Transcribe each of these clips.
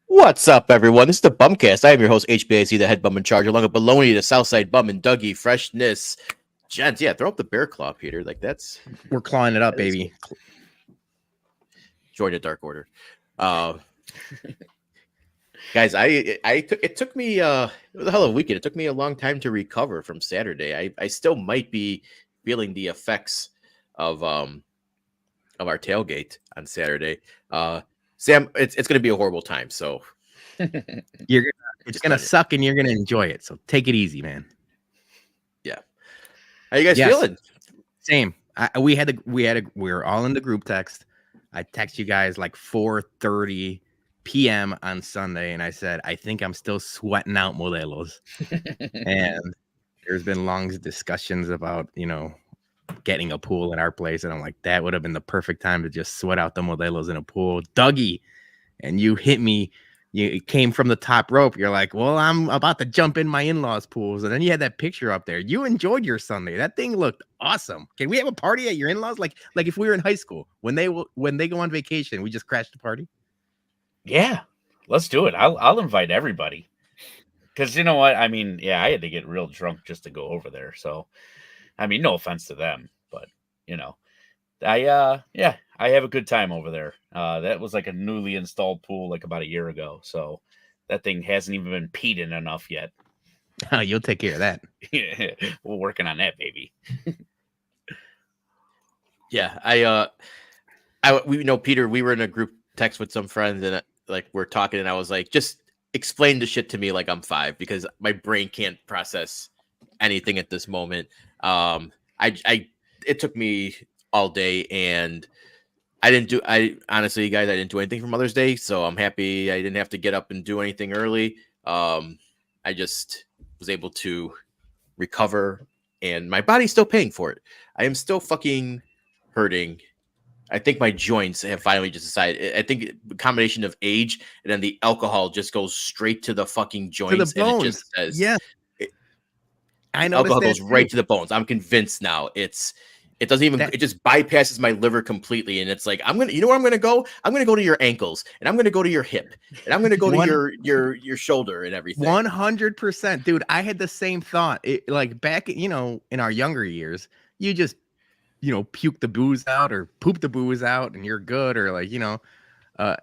What's up, everyone? This is the BumCast. I am your host, HBIC, the head bum in charge, along with Bologna, the Southside Bum, and Dougie, freshness. Gents, yeah, throw up the bear claw, Peter. Like, we're clawing it up, baby. Join the Dark Order. Guys, it took me it was a hell of a weekend. It took me a long time to recover from Saturday. I still might be feeling the effects of our tailgate on Saturday. Sam, it's going to be a horrible time. So it's going to suck, and you're going to enjoy it. So take it easy, man. Yeah. How you guys feeling? Same. We were all in the group text. I text you guys like 4:30 p.m. on Sunday, and I said, I think I'm still sweating out Modelos. And there's been long discussions about, getting a pool at our place, and I'm like, that would have been the perfect time to just sweat out the Modelos in a pool. Dougie, and you hit me. You came from the top rope. You're like, well, I'm about to jump in my in-laws pools, and then you had that picture up there. You enjoyed your Sunday. That thing looked awesome. Can we have a party at your in-laws, like if we were in high school when they go on vacation? We just crash the party. Yeah, let's do it. I'll invite everybody, because you know what? I mean, yeah, I had to get real drunk just to go over there. So, I mean, no offense to them, but I have a good time over there. That was like a newly installed pool like about a year ago. So that thing hasn't even been peed in enough yet. Oh, you'll take care of that. Yeah, we're working on that, baby. Yeah, Peter, we were in a group text with some friends, and we're talking, and I was like, just explain the shit to me like I'm 5, because my brain can't process anything at this moment. It took me all day, and honestly, guys, I didn't do anything for Mother's Day, so I'm happy I didn't have to get up and do anything early. I just was able to recover, and my body's still paying for it. I am still fucking hurting. I think my joints have finally just decided. I think the combination of age and then the alcohol just goes straight to the fucking joints, to the bones. And it just says, yeah. I know alcohol goes right to the bones. I'm convinced now. It doesn't even. It just bypasses my liver completely, and it's like you know where I'm gonna go? I'm gonna go to your ankles, and I'm gonna go to your hip, and I'm gonna go to your shoulder and everything. 100%, dude. I had the same thought. Back, in our younger years, you just puke the booze out or poop the booze out, and you're good, or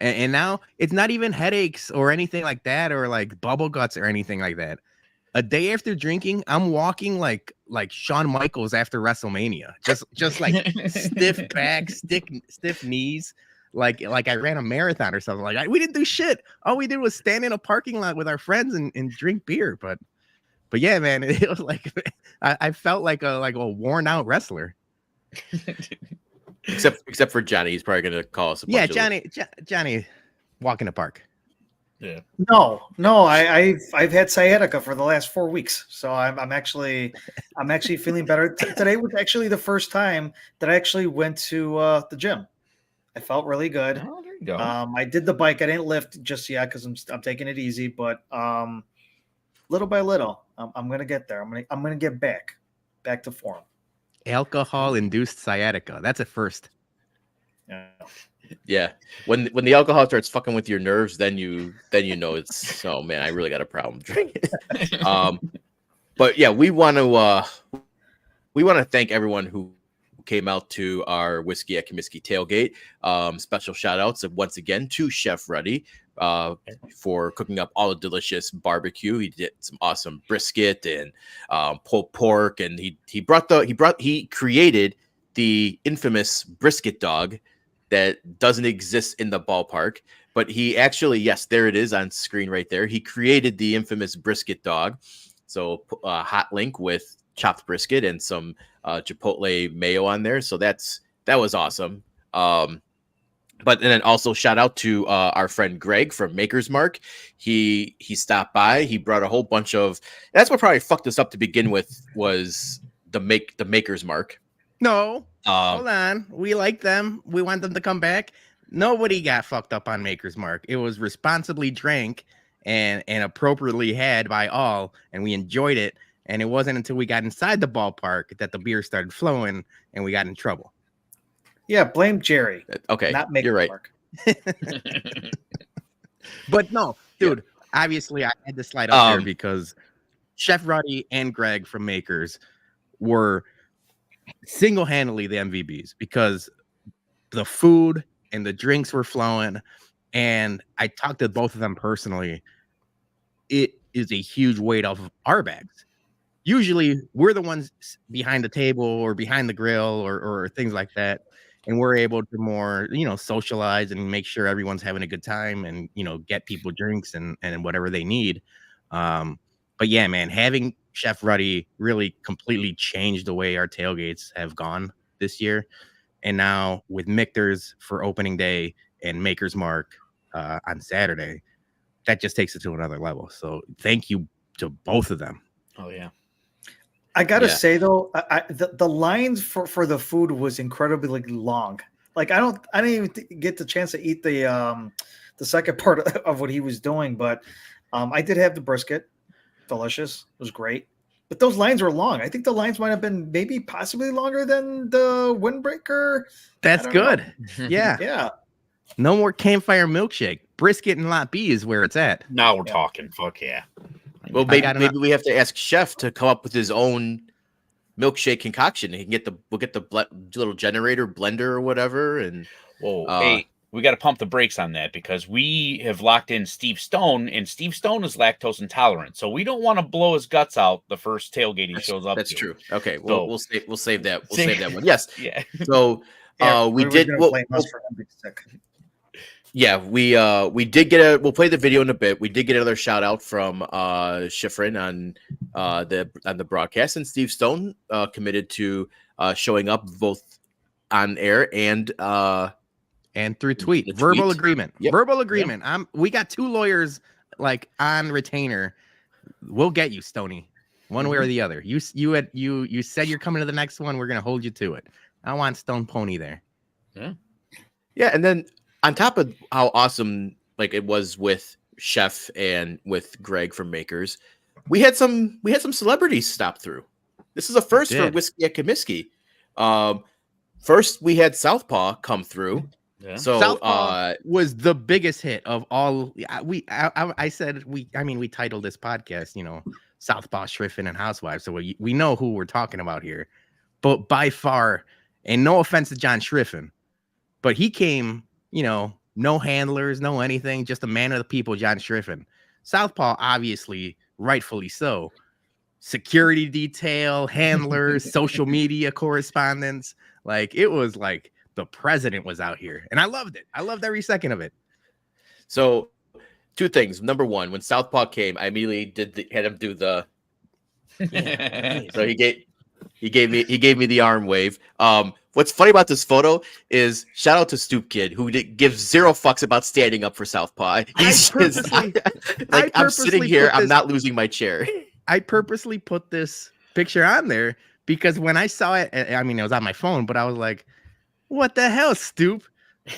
and now it's not even headaches or anything like that, or like bubble guts or anything like that. A day after drinking, I'm walking like Shawn Michaels after WrestleMania, just like stiff back, stiff knees, like I ran a marathon or something. We didn't do shit. All we did was stand in a parking lot with our friends and drink beer. But yeah, man, it was like I felt like a worn out wrestler. Except for Johnny, he's probably gonna call us. Johnny, walk in the park. Yeah. No, I've had sciatica for the last 4 weeks, so I'm actually feeling better. Today was actually the first time that I actually went to the gym. I felt really good. Oh, there you go. I did the bike. I didn't lift just yet because I'm taking it easy, but little by little, I'm gonna get there. I'm gonna get back to form. Alcohol-induced sciatica. That's a first. Yeah. When the alcohol starts fucking with your nerves, then you know it's, oh man, I really got a problem drinking. But yeah, we want to thank everyone who came out to our Whiskey at Comiskey tailgate. Special shout outs once again to Chef Ruddy for cooking up all the delicious barbecue. He did some awesome brisket and pulled pork, and he created the infamous brisket dog that doesn't exist in the ballpark, but he actually, yes, there it is on screen right there. He created the infamous brisket dog. So hot link with chopped brisket and some chipotle mayo on there. So that was awesome. But then also shout out to our friend Greg from Maker's Mark. He stopped by. He brought a whole bunch of. That's what probably fucked us up to begin with, was the Maker's Mark. No, hold on. We like them. We want them to come back. Nobody got fucked up on Maker's Mark. It was responsibly drank and appropriately had by all, and we enjoyed it. And it wasn't until we got inside the ballpark that the beer started flowing and we got in trouble. Yeah, blame Jerry. Okay, not Maker's you're right. Mark. But no, dude, obviously I had to slide up there because Chef Ruddy and Greg from Makers were single-handedly the MVPs, because the food and the drinks were flowing, and I talked to both of them personally. It is a huge weight off of our bags. Usually we're the ones behind the table or behind the grill or things like that, and we're able to more, socialize and make sure everyone's having a good time and, get people drinks and whatever they need. But yeah, man, having Chef Ruddy really completely changed the way our tailgates have gone this year. And now with Michter's for opening day and Maker's Mark on Saturday, that just takes it to another level. So thank you to both of them. Oh yeah. I gotta say though, the lines for the food was incredibly long. Like I didn't even get the chance to eat the second part of what he was doing, but I did have the brisket. Delicious. It was great. But those lines were long. I think the lines might have been maybe possibly longer than the windbreaker. That's good. Yeah. Yeah. No more campfire milkshake. Brisket and Lot B is where it's at. Now we're talking. Fuck yeah. Well, maybe we have to ask Chef to come up with his own milkshake concoction. He can we'll get the little generator blender or whatever. And hey, we got to pump the brakes on that, because we have locked in Steve Stone, and Steve Stone is lactose intolerant, so we don't want to blow his guts out the first tailgate he shows up. That's to. true. Okay, well, we'll save that. We'll save that one. Yes. Yeah. So we did. Yeah, we did get we'll play the video in a bit. We did get another shout out from Schriffen on the broadcast, and Steve Stone committed to showing up both on air and through tweet. Verbal agreement. Yep. Verbal agreement. Yep. We got 2 lawyers on retainer. We'll get you, Stoney, one way or the other. You said you're coming to the next one. We're gonna hold you to it. I want Stone Pony there. Yeah, and then on top of how awesome it was with Chef and with Greg from Makers, we had some celebrities stop through. This is a first for Whiskey at Comiskey. First we had Southpaw come through. Yeah. So Southpaw was the biggest hit of all. We titled this podcast, Southpaw, Schriffen, and Housewives. So we know who we're talking about here. But by far, and no offense to John Schriffen, but he came, no handlers, no anything, just a man of the people, John Schriffen. Southpaw, obviously, rightfully so. Security detail, handlers, social media correspondence. It was like the president was out here, and I loved it. I loved every second of it. So 2 things. Number 1, when Southpaw came, I immediately had him do the so he gave me the arm wave. What's funny about this photo is shout out to Stoop Kid, who gives 0 fucks about standing up for Southpaw. I'm sitting here, I'm not losing my chair. I purposely put this picture on there because when I saw it, it was on my phone, but I was like, what the hell, Stoop?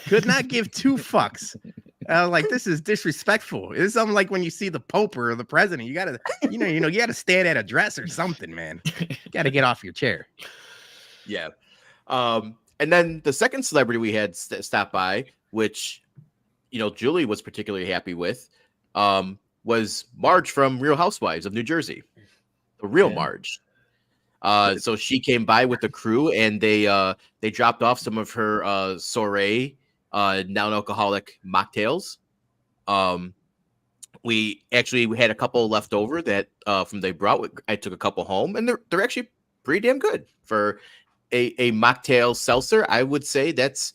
Could not give two fucks. Like, this is disrespectful. It's something like when you see the Pope or the president, you gotta, you gotta stand at a dress or something, man. You gotta get off your chair. Yeah. And then the second celebrity we had stop by, which, Julie was particularly happy with, was Marge from Real Housewives of New Jersey. The real Marge. So she came by with the crew, and they dropped off some of her soiree non-alcoholic mocktails. We had a couple left over that from they brought. I took a couple home, and they're actually pretty damn good for a mocktail seltzer. I would say that's,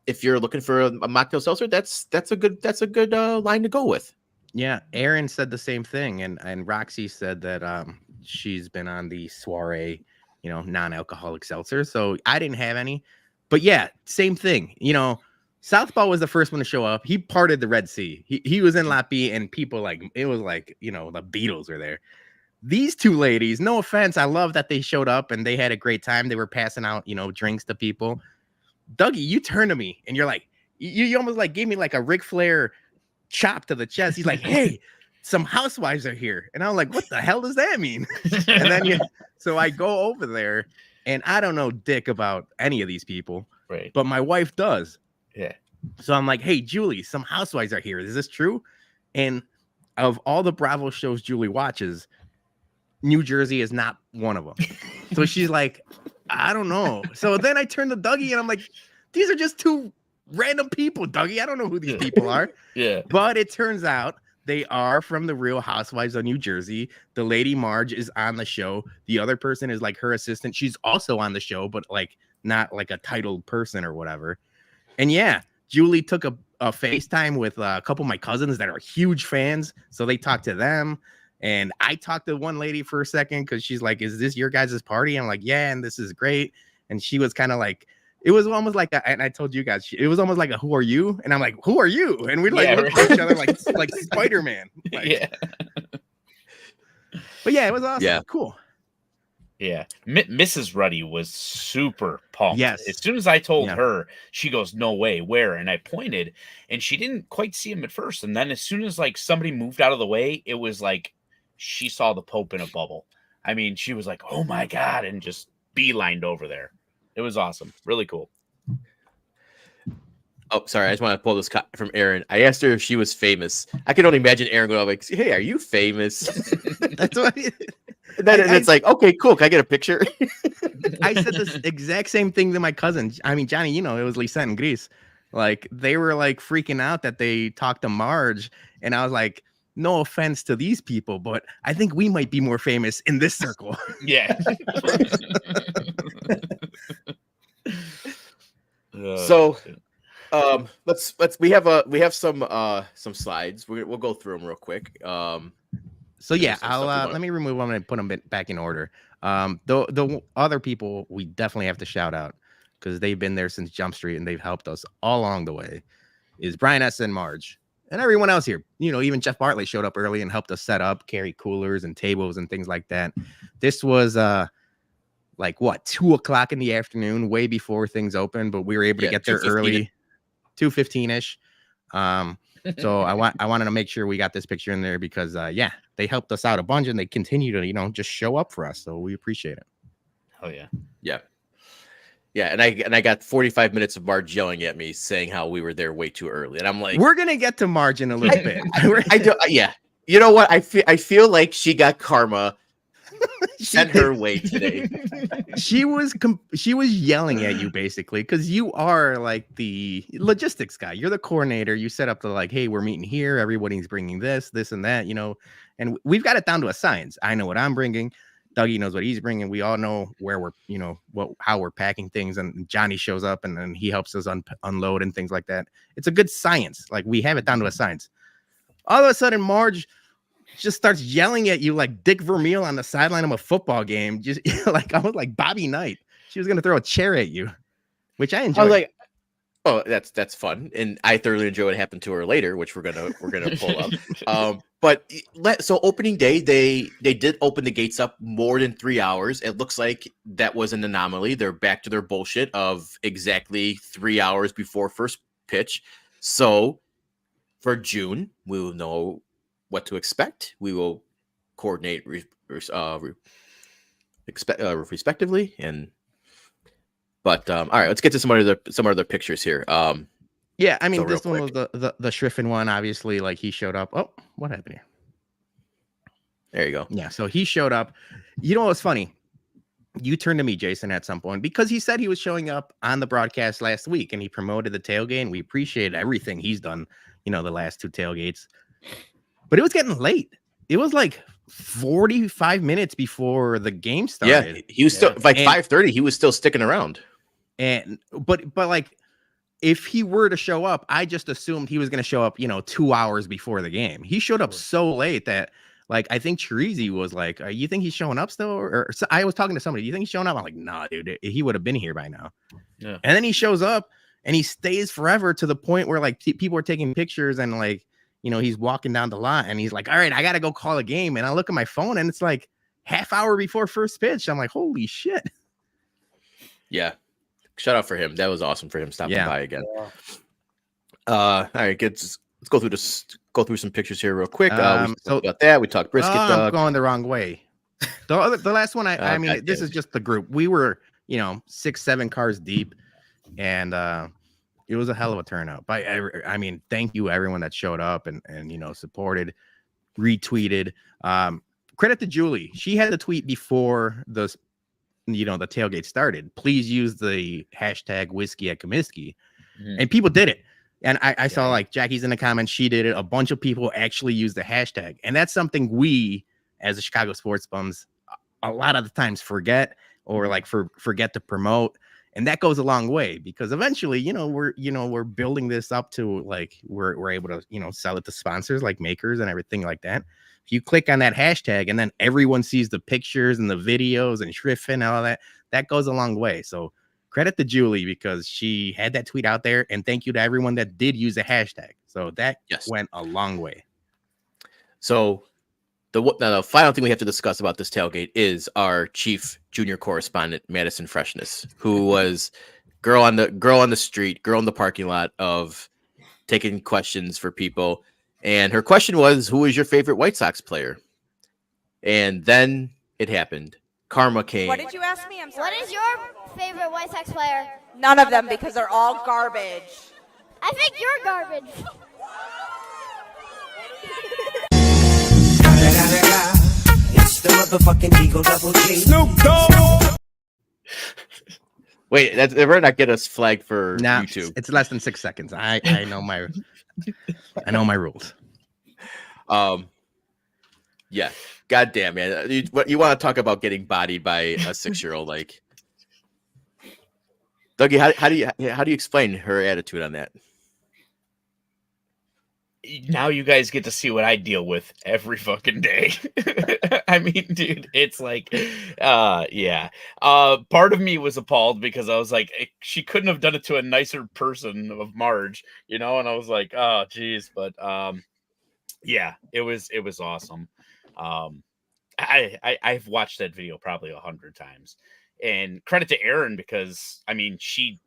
if you're looking for a mocktail seltzer, that's a good line to go with. Yeah, Aaron said the same thing, and Roxy said that she's been on the soiree, non-alcoholic seltzer. So I didn't have any, but yeah, same thing. Southpaw was the first one to show up. He parted the Red Sea. He was in Lot B, and people it was like, the Beatles were there. These two ladies, no offense, I love that they showed up and they had a great time. They were passing out, drinks to people. Dougie, you turned to me and you're like, you almost like gave me like a Ric Flair chop to the chest. He's like, hey, some housewives are here. And I'm like, what the hell does that mean? And then so I go over there, and I don't know dick about any of these people, right? But my wife does. Yeah. So I'm like, hey, Julie, some housewives are here. Is this true? And of all the Bravo shows Julie watches, New Jersey is not one of them. So she's like, I don't know. So then I turn to Dougie, and I'm like, these are just two random people, Dougie. I don't know who these people are. Yeah. But it turns out they are from the Real Housewives of New Jersey. The lady Marge is on the show. The other person is like her assistant. She's also on the show, but like not like a titled person or whatever. And yeah, Julie took a FaceTime with a couple of my cousins that are huge fans. So they talked to them. And I talked to one lady for a second because she's like, is this your guys' party? I'm like, yeah, and this is great. And she was kind of like, it was almost like, and I told you guys, it was almost like a who are you? And I'm like, who are you? And we like looked at each other like Spider-Man. Like, yeah. But yeah, it was awesome. Yeah. Cool. Yeah. Mrs. Ruddy was super pumped. Yes. As soon as I told her, she goes, no way, where? And I pointed, and she didn't quite see him at first. And then as soon as like somebody moved out of the way, it was like she saw the Pope in a bubble. I mean, she was like, oh my God, and just beelined over there. It was awesome. Really cool. Oh, sorry. I just want to pull this from Aaron. I asked her if she was famous. I can only imagine Aaron going like, hey, are you famous? That's what and it's like, okay, cool. Can I get a picture? I said this exact same thing to my cousin. I mean, Johnny, it was Lisa and Grease. Like, they were like freaking out that they talked to Marge. And I was like, no offense to these people, but I think we might be more famous in this circle. Yeah. So we have some slides. We'll go through them real quick. So yeah, I'll let me remove them and put them back in order. The other people we definitely have to shout out because they've been there since Jump Street and they've helped us all along the way. Is Brian S. and Marge and everyone else here. Even Jeff Bartley showed up early and helped us set up, carry coolers and tables and things like that. This was 2:00 in the afternoon, way before things opened, but we were able to get there early, 2:15-ish. So I wanted to make sure we got this picture in there because they helped us out a bunch and they continue to just show up for us. So we appreciate it. Oh yeah. Yeah. Yeah, and I got 45 minutes of Marge yelling at me saying how we were there way too early, and I'm like, we're gonna get to Marge in a little bit. I do, yeah. You know what? I feel like she got karma sent her way today. She was yelling at you basically because you are like the logistics guy. You're the coordinator. You set up the hey, we're meeting here. Everybody's bringing this, and that, and we've got it down to a science. I know what I'm bringing. Dougie knows what he's bringing. We all know where we're, how we're packing things. And Johnny shows up and then he helps us unload and things like that. It's a good science. Like, we have it down to a science. All of a sudden, Marge just starts yelling at you like Dick Vermeil on the sideline of a football game. Just like, I was like Bobby Knight. She was going to throw a chair at you, which I enjoyed. I was like, oh, that's fun. And I thoroughly enjoy what happened to her later, which we're going to pull up. So opening day, they did open the gates up more than 3 hours. It looks like that was an anomaly. They're back to their bullshit of exactly 3 hours before first pitch. So for June, we will know what to expect. We will coordinate respectively. But all right, let's get to some other pictures here. Yeah, I mean, So real this one was quick. the Schriffen one. Obviously, like he showed up. Oh, what happened here? There you go. Yeah, so he showed up. You know what's funny? You turned to me, Jason, at some point because he said he was showing up on the broadcast last week and he promoted the tailgate. And we appreciate everything he's done, the last 2 tailgates. But it was getting late. It was like 45 minutes before the game started. Yeah, he was still like 5:30. He was still sticking around. But like, if he were to show up, I just assumed he was going to show up, 2 hours before the game. He showed up so late that, like, I think Chirizi was like, you think he's showing up still? Or so I was talking to somebody, you think he's showing up? I'm like, nah, dude, he would have been here by now. Yeah. And then he shows up and he stays forever to the point where, like, people are taking pictures and, like, he's walking down the lot and he's like, all right, I got to go call a game. And I look at my phone and it's like half hour before first pitch. I'm like, holy shit. Yeah. Shout out for him. That was awesome for him stopping by again. Yeah. All right, let's go through some pictures here real quick. We talked so about that. We talked brisket I'm dog. going the wrong way. The last one, I mean, this is just the group. We were, 6-7 cars deep, and it was a hell of a turnout. But I mean, thank you everyone that showed up and supported, retweeted. Credit to Julie. She had the tweet before the tailgate started. Please use the hashtag whiskey at Comiskey. And people did it. And I saw, like, Jackie's in the comments. She did it. A bunch of people actually used the hashtag. And that's something we, as the Chicago Sports Bums, a lot of the times forget or, like, forget to promote. And that goes a long way because eventually, we're building this up to, like, we're able to, sell it to sponsors like makers and everything like that. If you click on that hashtag and then everyone sees the pictures and the videos and Schriffen and all that goes a long way. So credit to Julie because she had that tweet out there, and thank you to everyone that did use a hashtag. So that went a long way. So the final thing we have to discuss about this tailgate is our chief junior correspondent, Madison Freshness, who was girl on the street, girl in the parking lot of taking questions for people. And her question was, who is your favorite White Sox player? And then it happened. Karma came. What did you ask me? I'm sorry. What is your favorite White Sox player? None of them because they're all garbage. I think you're garbage. It's the motherfucking Eagle Double G. Snoop Dogg. Wait, that better not get us flagged for YouTube. It's less than 6 seconds. I know my rules. Yeah. Goddamn, man. You want to talk about getting bodied by a 6-year-old? Like, Dougie, how do you explain her attitude on that? Now you guys get to see what I deal with every fucking day. I mean, dude, it's like, yeah. Part of me was appalled because I was like, she couldn't have done it to a nicer person of Marge, and I was like, oh, geez. But yeah, it was awesome. I've watched that video probably 100 times, and credit to Erin because I mean she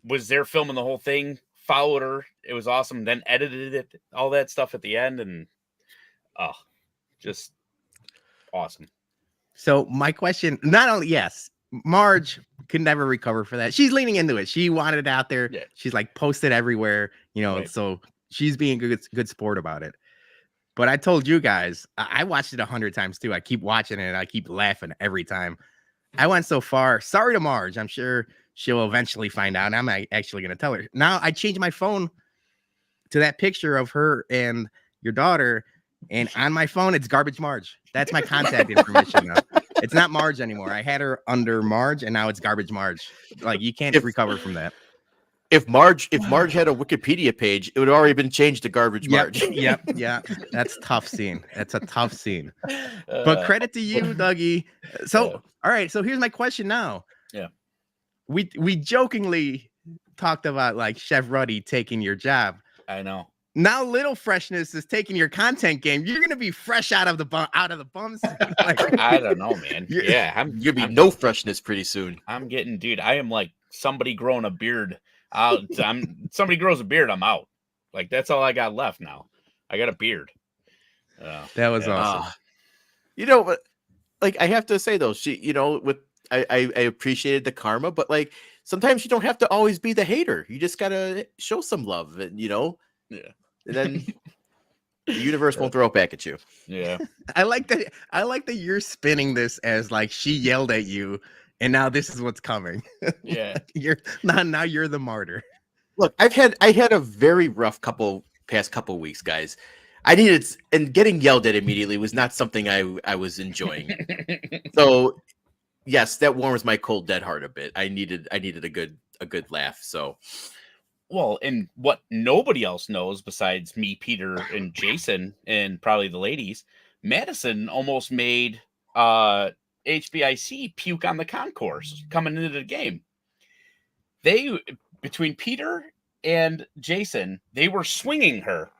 was there filming the whole thing, followed her, it was awesome, then edited it, all that stuff at the end, and just awesome. So my question, not only Marge could never recover for that. She's leaning into it. She wanted it out there. Yeah. She's like posted everywhere, right. So she's being a good sport about it. But I told you guys, I watched it 100 times too. I keep watching it and I keep laughing every time. I went so far. Sorry to Marge. I'm sure she'll eventually find out. I'm actually going to tell her. Now I changed my phone to that picture of her and your daughter. And on my phone, it's Garbage Marge. That's my contact information now. It's not Marge anymore. I had her under Marge and now it's Garbage Marge. Like, you can't recover from that. If Marge had a Wikipedia page, it would have already been changed to Garbage Marge. Yep. That's tough scene. That's a tough scene. But credit to you, Dougie. So, all right. So here's my question now. Yeah. We jokingly talked about like Chef Ruddy taking your job. I know. Now Little Freshness is taking your content game. You're gonna be fresh out of the bums. Like, I don't know, man. Yeah, you'll be no freshness pretty soon. I'm getting, dude. I am like somebody growing a beard Somebody grows a beard, I'm out. Like that's all I got left now. I got a beard. That was awesome. You know, but like I have to say though, she, you know, with I appreciated the karma, but like sometimes you don't have to always be the hater. You just gotta show some love, and you know, and then the universe won't throw it back at you. Yeah. I like that you're spinning this as like she yelled at you, and now this is what's coming. Yeah. You're now you're the martyr. Look, I had a very rough past couple weeks, guys. I needed, and getting yelled at immediately was not something I was enjoying. So yes, that warms my cold dead heart a bit. I needed a good laugh. So Well, and what nobody else knows besides me, Peter, and Jason, and probably the ladies, Madison almost made HBIC puke on the concourse coming into the game. Between Peter and Jason, they were swinging her.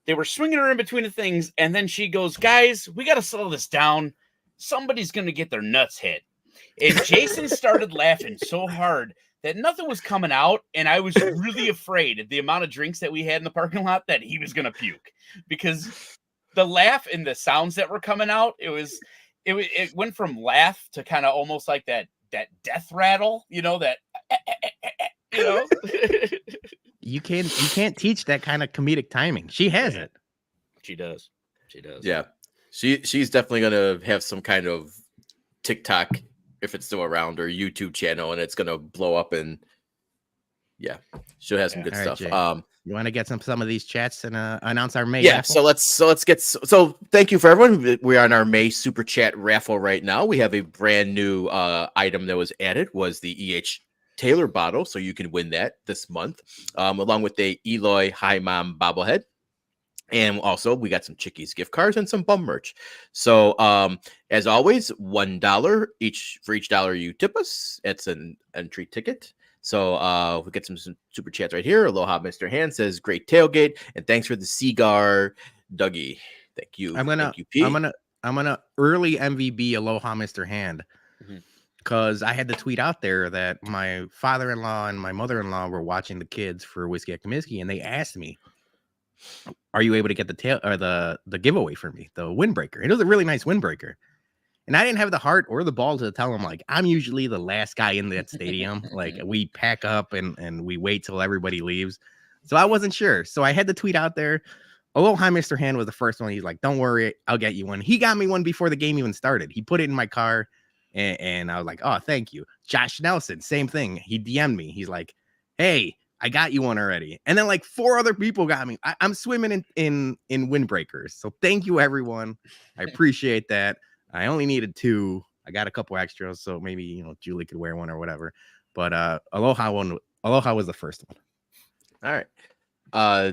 They were swinging her in between the things, and then she goes, "Guys, we got to slow this down. Somebody's going to get their nuts hit." And Jason started laughing so hard that nothing was coming out, and I was really afraid of the amount of drinks that we had in the parking lot that he was going to puke, because the laugh and the sounds that were coming out, it went from laugh to kind of almost like that death rattle, you know, that you know. You can't teach that kind of comedic timing. She has it. She does. yeah, she's definitely gonna have some kind of TikTok, if it's still around, or YouTube channel, and it's gonna blow up, and yeah, she'll have some good All right, stuff. Jay. You want to get some of these chats and announce our May? Yeah, raffle? so let's get so thank you for everyone. We're on our May super chat raffle right now. We have a brand new item that was added, was the Taylor bottle, so you can win that this month, along with a Eloy Hi Mom bobblehead. And also we got some Chickies gift cards and some bum merch. So as always, $1 each for each dollar you tip us. It's an entry ticket. So we get some super chats right here. Aloha, Mr. Hand says, great tailgate, and thanks for the cigar, Dougie. Thank you. I'm gonna early MVB Aloha, Mr. Hand, because I had to tweet out there that my father-in-law and my mother-in-law were watching the kids for Whiskey at Comiskey, and they asked me, "Are you able to get the giveaway for me, the windbreaker?" It was a really nice windbreaker. And I didn't have the heart or the ball to tell them, like, I'm usually the last guy in that stadium. Like, we pack up and we wait till everybody leaves. So I wasn't sure. So I had to tweet out there. Aloha, Mr. Hand was the first one. He's like, don't worry, I'll get you one. He got me one before the game even started. He put it in my car, and I was like, oh, thank you. Josh Nelson, same thing. He DM'd me. He's like, hey, I got you one already. And then like 4 other people got me. I'm swimming in windbreakers. So thank you, everyone. I appreciate that. I only needed 2. I got a couple extras, so maybe, you know, Julie could wear one or whatever. But Aloha was the first one. All right.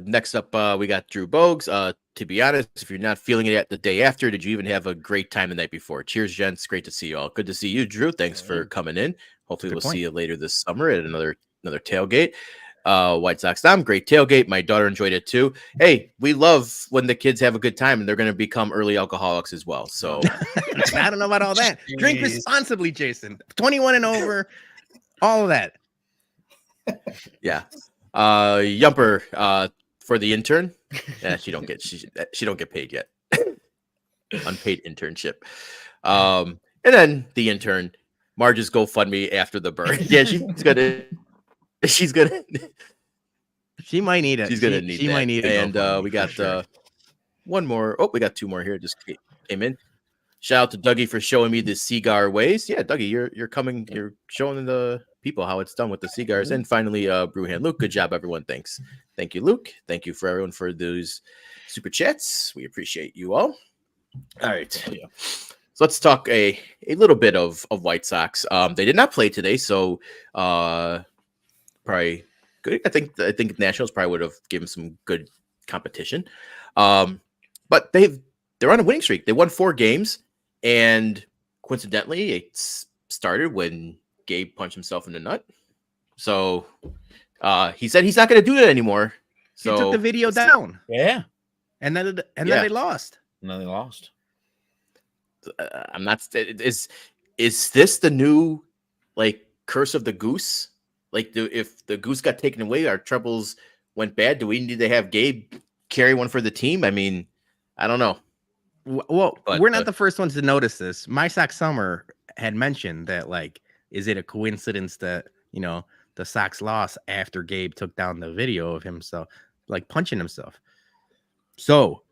Next up, we got Drew Bogues. To be honest, if you're not feeling it the day after, did you even have a great time the night before? Cheers, gents. Great to see you all. Good to see you, Drew. Thanks for coming in. Hopefully we'll see you later this summer at another tailgate. White Sox Dom, great tailgate. My daughter enjoyed it too. Hey, we love when the kids have a good time, and they're going to become early alcoholics as well. So I don't know about all that. Drink responsibly, Jason. 21 and over, all of that. Yeah. Yumper, for the intern. She don't get paid yet. Unpaid internship. And then the intern, Marge's GoFundMe after the burn. Yeah, she's gonna She might need it. She's gonna need. She might need it. And we got one more. Oh, we got 2 more here. Just came in. Shout out to Dougie for showing me the cigar ways. Yeah, Dougie, you're coming. You're showing the people how it's done with the cigars. And finally, Brewhand Luke. Good job, everyone. Thanks. Thank you, Luke. Thank you for everyone for those super chats. We appreciate you all. All right. Yeah. So let's talk a little bit of White Sox. They did not play today, so probably good. I think Nationals probably would have given some good competition. But they're on a winning streak. They won 4 games, and coincidentally, it started when Gabe punched himself in the nut. So he said he's not going to do that anymore. So he took the video down. Yeah, and then they lost. And then they lost. I'm not. Is this the new like curse of the goose? Like, if the goose got taken away, our troubles went bad. Do we need to have Gabe carry one for the team? I mean, I don't know. Well, But, we're not the first ones to notice this. My Sox Summer had mentioned that, like, is it a coincidence that, the Sox lost after Gabe took down the video of himself, like, punching himself? So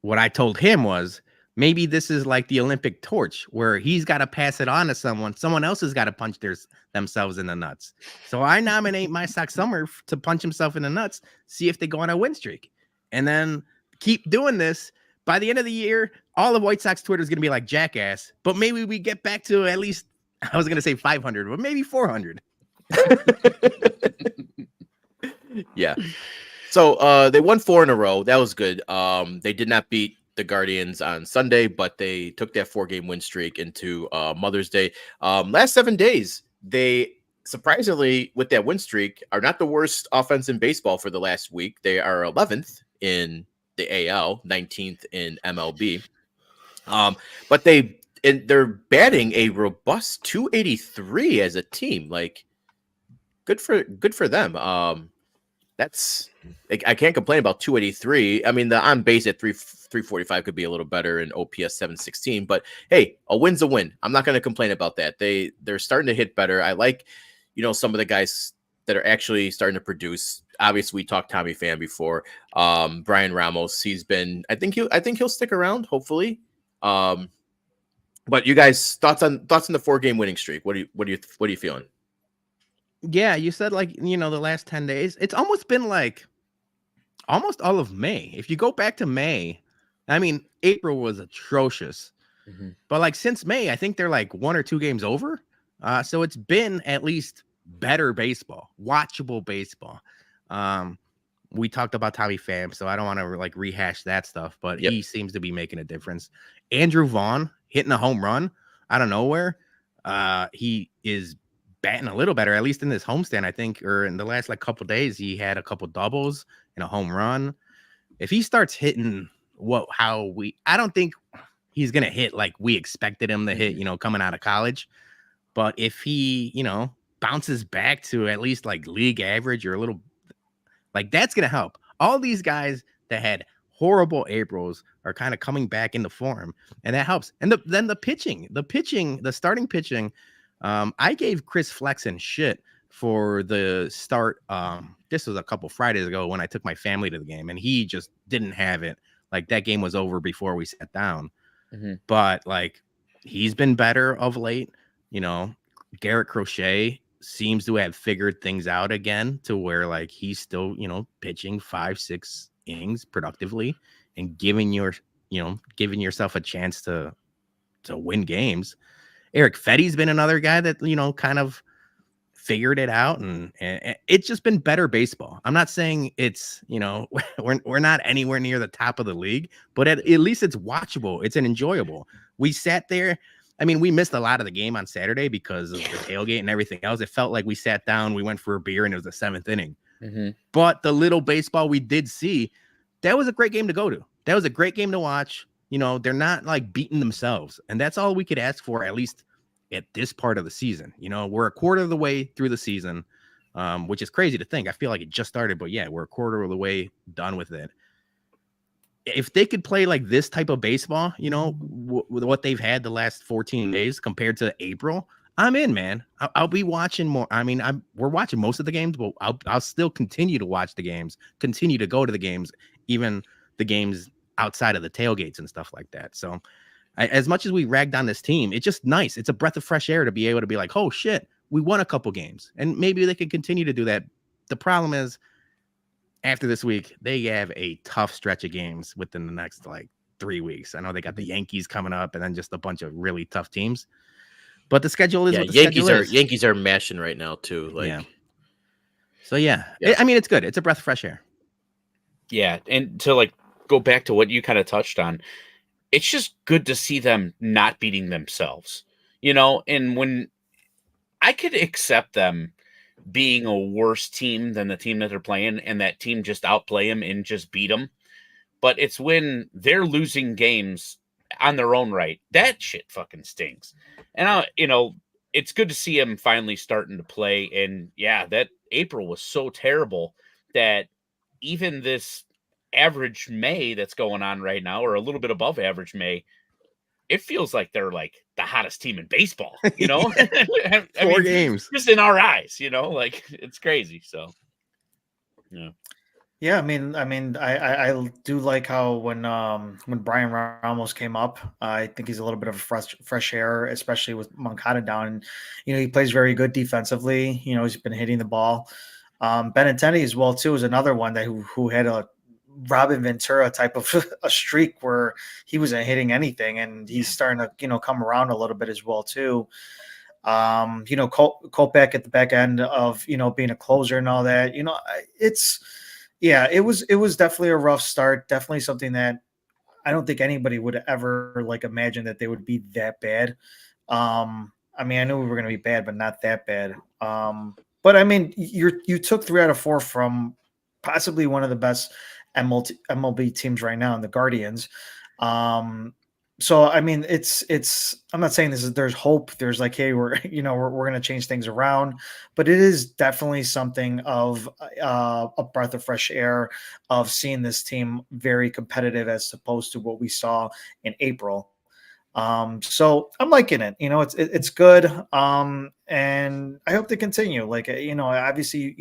what I told him was, maybe this is like the Olympic torch where he's got to pass it on to someone else has got to punch themselves in the nuts. So I nominate My Sox Summer to punch himself in the nuts, see if they go on a win streak, and then keep doing this. By the end of the year, all of White Sox Twitter is going to be like Jackass, but maybe we get back to at least, I was going to say 500, but maybe 400. Yeah. So they won 4 in a row. That was good. They did not beat the Guardians on Sunday, but they took that 4-game win streak into Mother's Day. Last 7 days, they surprisingly, with that win streak, are not the worst offense in baseball for the last week. They are 11th in the AL, 19th in MLB. But they're batting a robust 283 as a team. Like, good for them. That's, I can't complain about 283. I mean, the on base at 345 could be a little better in OPS 716, but hey, a win's a win. I'm not going to complain about that. They're starting to hit better. I like, some of the guys that are actually starting to produce. Obviously, we talked Tommy Pham before. Brian Ramos, he's been. I think he'll stick around. Hopefully. But you guys, thoughts on the 4-game winning streak? What are you feeling? Yeah, you said, like, the last 10 days. It's almost been like almost all of May. If you go back to May, I mean, April was atrocious. Mm-hmm. But like since May, I think they're like 1 or 2 games over. So it's been at least better baseball, watchable baseball. We talked about Tommy Pham, so I don't want to like rehash that stuff, but he seems to be making a difference. Andrew Vaughn hitting a home run out of nowhere. He is batting a little better, at least in this homestand, I think, or in the last like couple days, he had a couple doubles and a home run. If he starts hitting I don't think he's gonna hit like we expected him to hit, coming out of college. But if he, bounces back to at least like league average or a little, like, that's gonna help. All these guys that had horrible Aprils are kind of coming back into form, and that helps. And then the starting pitching. I gave Chris Flexen shit for the start. This was a couple Fridays ago when I took my family to the game, and he just didn't have it. Like, that game was over before we sat down. Mm-hmm. But like, he's been better of late. Garrett Crochet seems to have figured things out again to where like he's still, pitching 5-6 innings productively and giving yourself a chance to win games. Eric Fetty's been another guy that, kind of figured it out, and it's just been better baseball. I'm not saying it's, we're not anywhere near the top of the league, but at least it's watchable. It's an enjoyable. We sat there. I mean, we missed a lot of the game on Saturday because of the tailgate and everything else. It felt like we sat down, we went for a beer, and it was the 7th inning. Mm-hmm. But the little baseball we did see, that was a great game to go to. That was a great game to watch. They're not like beating themselves. And that's all we could ask for, at least at this part of the season. We're a quarter of the way through the season, which is crazy to think. I feel like it just started, but yeah, we're a quarter of the way done with it. If they could play like this type of baseball, with what they've had the last 14 days compared to April, I'm in, man. I'll be watching more. I mean, we're watching most of the games, but I'll still continue to watch the games, continue to go to the games, even the games outside of the tailgates and stuff like that. So as much as we ragged on this team, it's just nice. It's a breath of fresh air to be able to be like, oh shit, we won a couple games, and maybe they can continue to do that. The problem is, after this week, they have a tough stretch of games within the next like 3 weeks. I know they got the Yankees coming up, and then just a bunch of really tough teams. But the schedule is what the schedule is. Yankees are mashing right now too. Like, yeah. So yeah. I mean, it's good. It's a breath of fresh air. Yeah, and to like go back to what you kind of touched on, it's just good to see them not beating themselves, and when I could accept them being a worse team than the team that they're playing, and that team just outplay them and just beat them. But it's when they're losing games on their own right, that shit fucking stings. And it's good to see him finally starting to play. And yeah, that April was so terrible that even this average May that's going on right now, or a little bit above average May, it feels like they're like the hottest team in baseball, you know? I 4 games. Just in our eyes, you know, like it's crazy. So, yeah. Yeah, I do like how when Brian Ramos came up, I think he's a little bit of a fresh air, especially with Moncada down. And, he plays very good defensively. He's been hitting the ball. Benintendi as well too is another one that who had a Robin Ventura type of a streak where he wasn't hitting anything, and he's starting to come around a little bit as well too. Kopech at the back end of being a closer and all that. It was definitely a rough start. Definitely something that I don't think anybody would ever imagine that they would be that bad. I knew we were going to be bad, but not that bad. But you took 3 out of 4 from possibly one of the best MLB teams right now in the Guardians. So it's I'm not saying there's hope. There's hey, we're going to change things around, but it is definitely something of a breath of fresh air of seeing this team very competitive as opposed to what we saw in April. So I'm liking it. It's good. And I hope they continue. Obviously,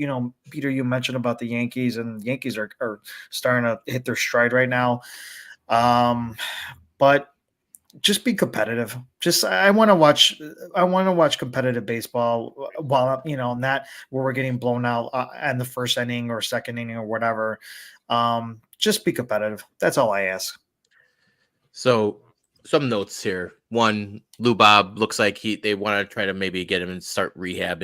Peter, you mentioned about the Yankees, and Yankees are starting to hit their stride right now. But just be competitive. I want to watch competitive baseball while not where we're getting blown out in the first inning or second inning or whatever. Just be competitive. That's all I ask. So some notes here. One, Lou Bob looks like they want to try to maybe get him and start rehab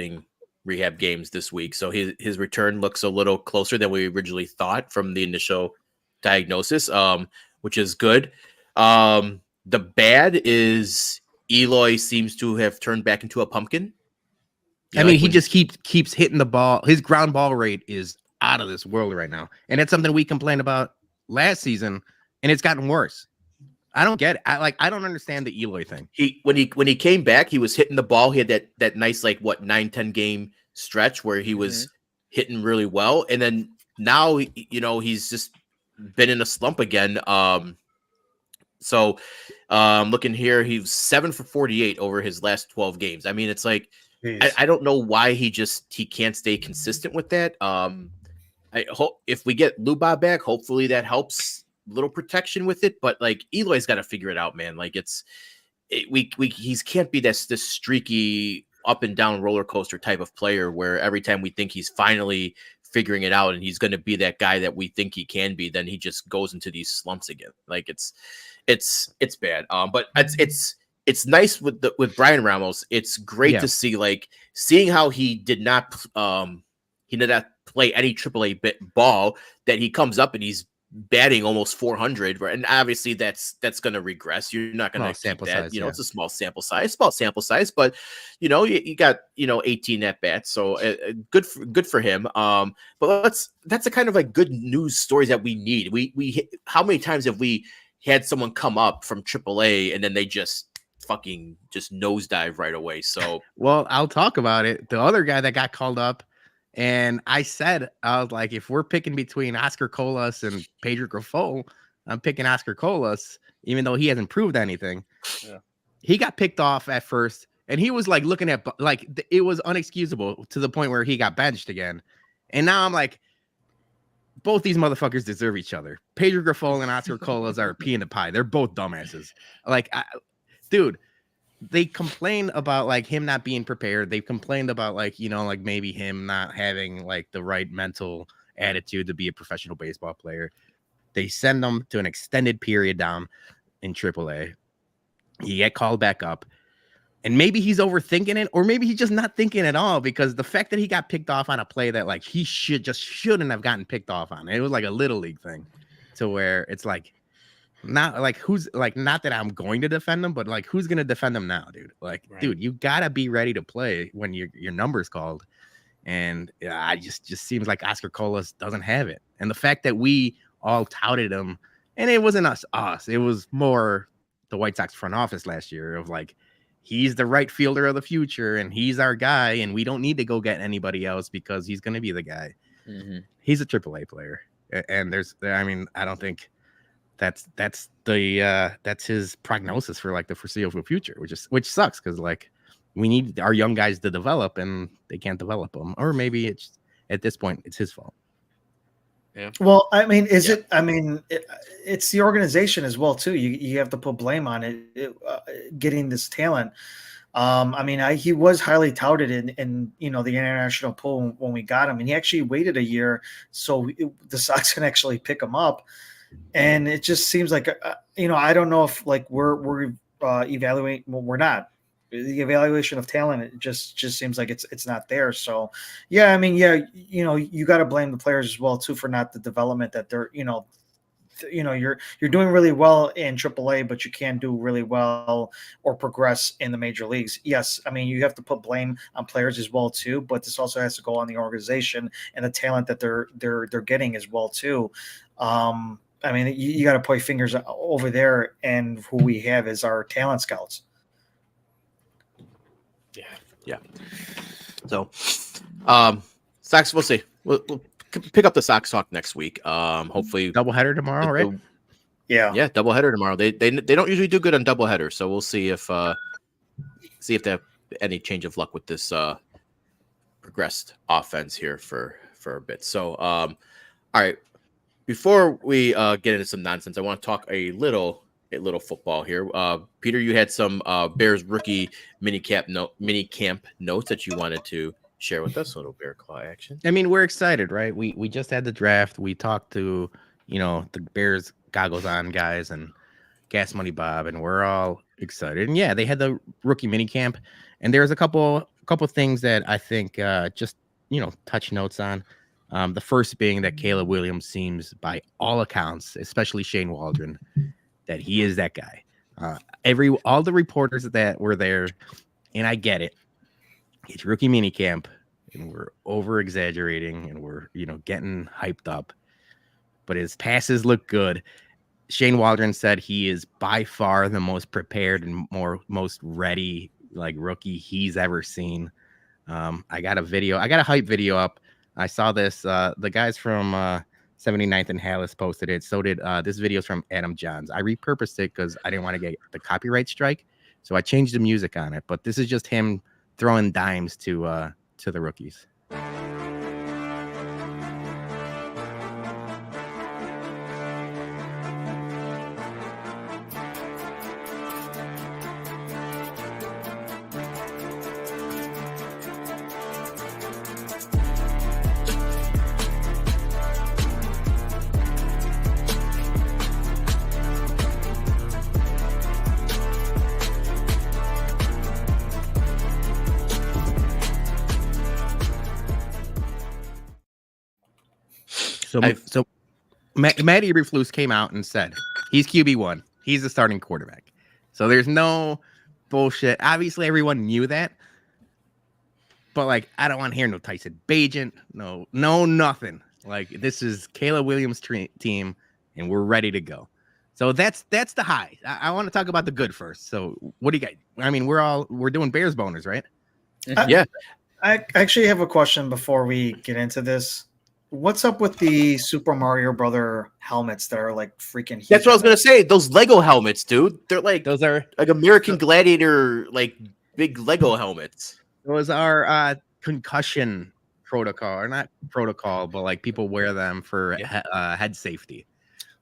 games this week. So his return looks a little closer than we originally thought from the initial diagnosis, which is good. The bad is Eloy seems to have turned back into a pumpkin. He just keeps hitting the ball. His ground ball rate is out of this world right now. And it's something we complained about last season, and it's gotten worse. I don't get it. I don't understand the Eloy thing. When he came back, he was hitting the ball. He had that nice 9-10 game stretch where he was hitting really well. And then now he's just been in a slump again. So looking here, he's 7 for 48 over his last 12 games. It's I don't know why he can't stay consistent with that. I hope if we get Luba back, hopefully that helps little protection with it. But Eloy's got to figure it out, man. He can't be this streaky up and down roller coaster type of player where every time we think he's finally figuring it out and he's going to be that guy that we think he can be, then he just goes into these slumps again. It's bad. But it's nice with Brian Ramos. It's great to see seeing how he did not play any AAA ball, that he comes up and he's batting almost 400, and obviously that's going to regress. You're not going to sample that. It's a small sample size, but you got 18 at bats, so good for him. But that's the kind of good news stories that we need. We how many times have we had someone come up from AAA and then they just nosedive right away? So well, I'll talk about it. The other guy that got called up, and I was like, if we're picking between Oscar Colas and Pedro Grifol, I'm picking Oscar Colas, even though he hasn't proved anything. Yeah. He got picked off at first, and he was looking at it was unexcusable to the point where he got benched again. And now I'm like, both these motherfuckers deserve each other. Pedro Grifol and Oscar Colas are a pea in the pie. They're both dumbasses. Dude. They complained about him not being prepared. They complained about maybe him not having the right mental attitude to be a professional baseball player. They send him to an extended period down in AAA. He get called back up, and maybe he's overthinking it, or maybe he's just not thinking at all, because the fact that he got picked off on a play that he shouldn't have gotten picked off on. It was a little league thing, to where it's not who's not that I'm going to defend him, but who's going to defend him now, dude? Right. Dude, you gotta be ready to play when your number's called. And I just seems like Oscar Colas doesn't have it. And the fact that we all touted him, and it wasn't us, it was more the White Sox front office last year of he's the right fielder of the future, and he's our guy, and we don't need to go get anybody else because he's going to be the guy. Mm-hmm. He's a AAA player, and I don't think that's his prognosis for like the foreseeable future, which sucks because like we need our young guys to develop, and they can't develop them, or maybe it's at this point it's his fault. Yeah. Well, I mean, it's the organization as well too. You have to put blame on it getting this talent. He was highly touted in the international pool when we got him, and he actually waited a year so the Sox can actually pick him up. And it just seems like I don't know if like we're evaluating. Well, we're not. The evaluation of talent, it just seems like it's not there. So, yeah, you got to blame the players as well too for not the development that they're you're doing really well in AAA, but you can't do really well or progress in the major leagues. Yes, you have to put blame on players as well too, but this also has to go on the organization and the talent that they're getting as well too. You got to point fingers over there, and who we have is our talent scouts. Yeah. So, Sox, we'll see. We'll pick up the Sox talk next week. Hopefully, doubleheader tomorrow, right? Yeah, doubleheader tomorrow. They don't usually do good on doubleheaders, so we'll see if they have any change of luck with this progressed offense here for a bit. So, all right. Before we get into some nonsense, I want to talk a little football here. Peter, you had some Bears rookie mini camp notes that you wanted to share with us. A little Bear Claw action. We're excited, right? We just had the draft. We talked to the Bears goggles on guys and Gas Money Bob, and we're all excited. And yeah, they had the rookie mini camp, and there's a couple things that I think just touch notes on. The first being that Caleb Williams seems, by all accounts, especially Shane Waldron, that he is that guy. All the reporters that were there, and I get it. It's rookie mini camp, and we're over exaggerating, and we're getting hyped up. But his passes look good. Shane Waldron said he is by far the most prepared and most ready rookie he's ever seen. I got a hype video up. I saw this. The guys from 79th and Hallis posted it. So did this video's from Adam Johns. I repurposed it because I didn't want to get the copyright strike, so I changed the music on it. But this is just him throwing dimes to the rookies. So Matty Eberflus came out and said he's QB1. He's the starting quarterback. So there's no bullshit. Obviously, everyone knew that. But I don't want to hear no Tyson Bagent. No, nothing. This is Caleb Williams' team, and we're ready to go. So that's the high. I want to talk about the good first. So what do you guys? We're doing Bears boners, right? Yeah. I actually have a question before we get into this. What's up with the Super Mario Brother helmets that are freaking huge? That's what I was gonna say. Those Lego helmets, dude. They're those are American Gladiator, big Lego helmets. Those are concussion protocol, or not protocol, but people wear them for head safety.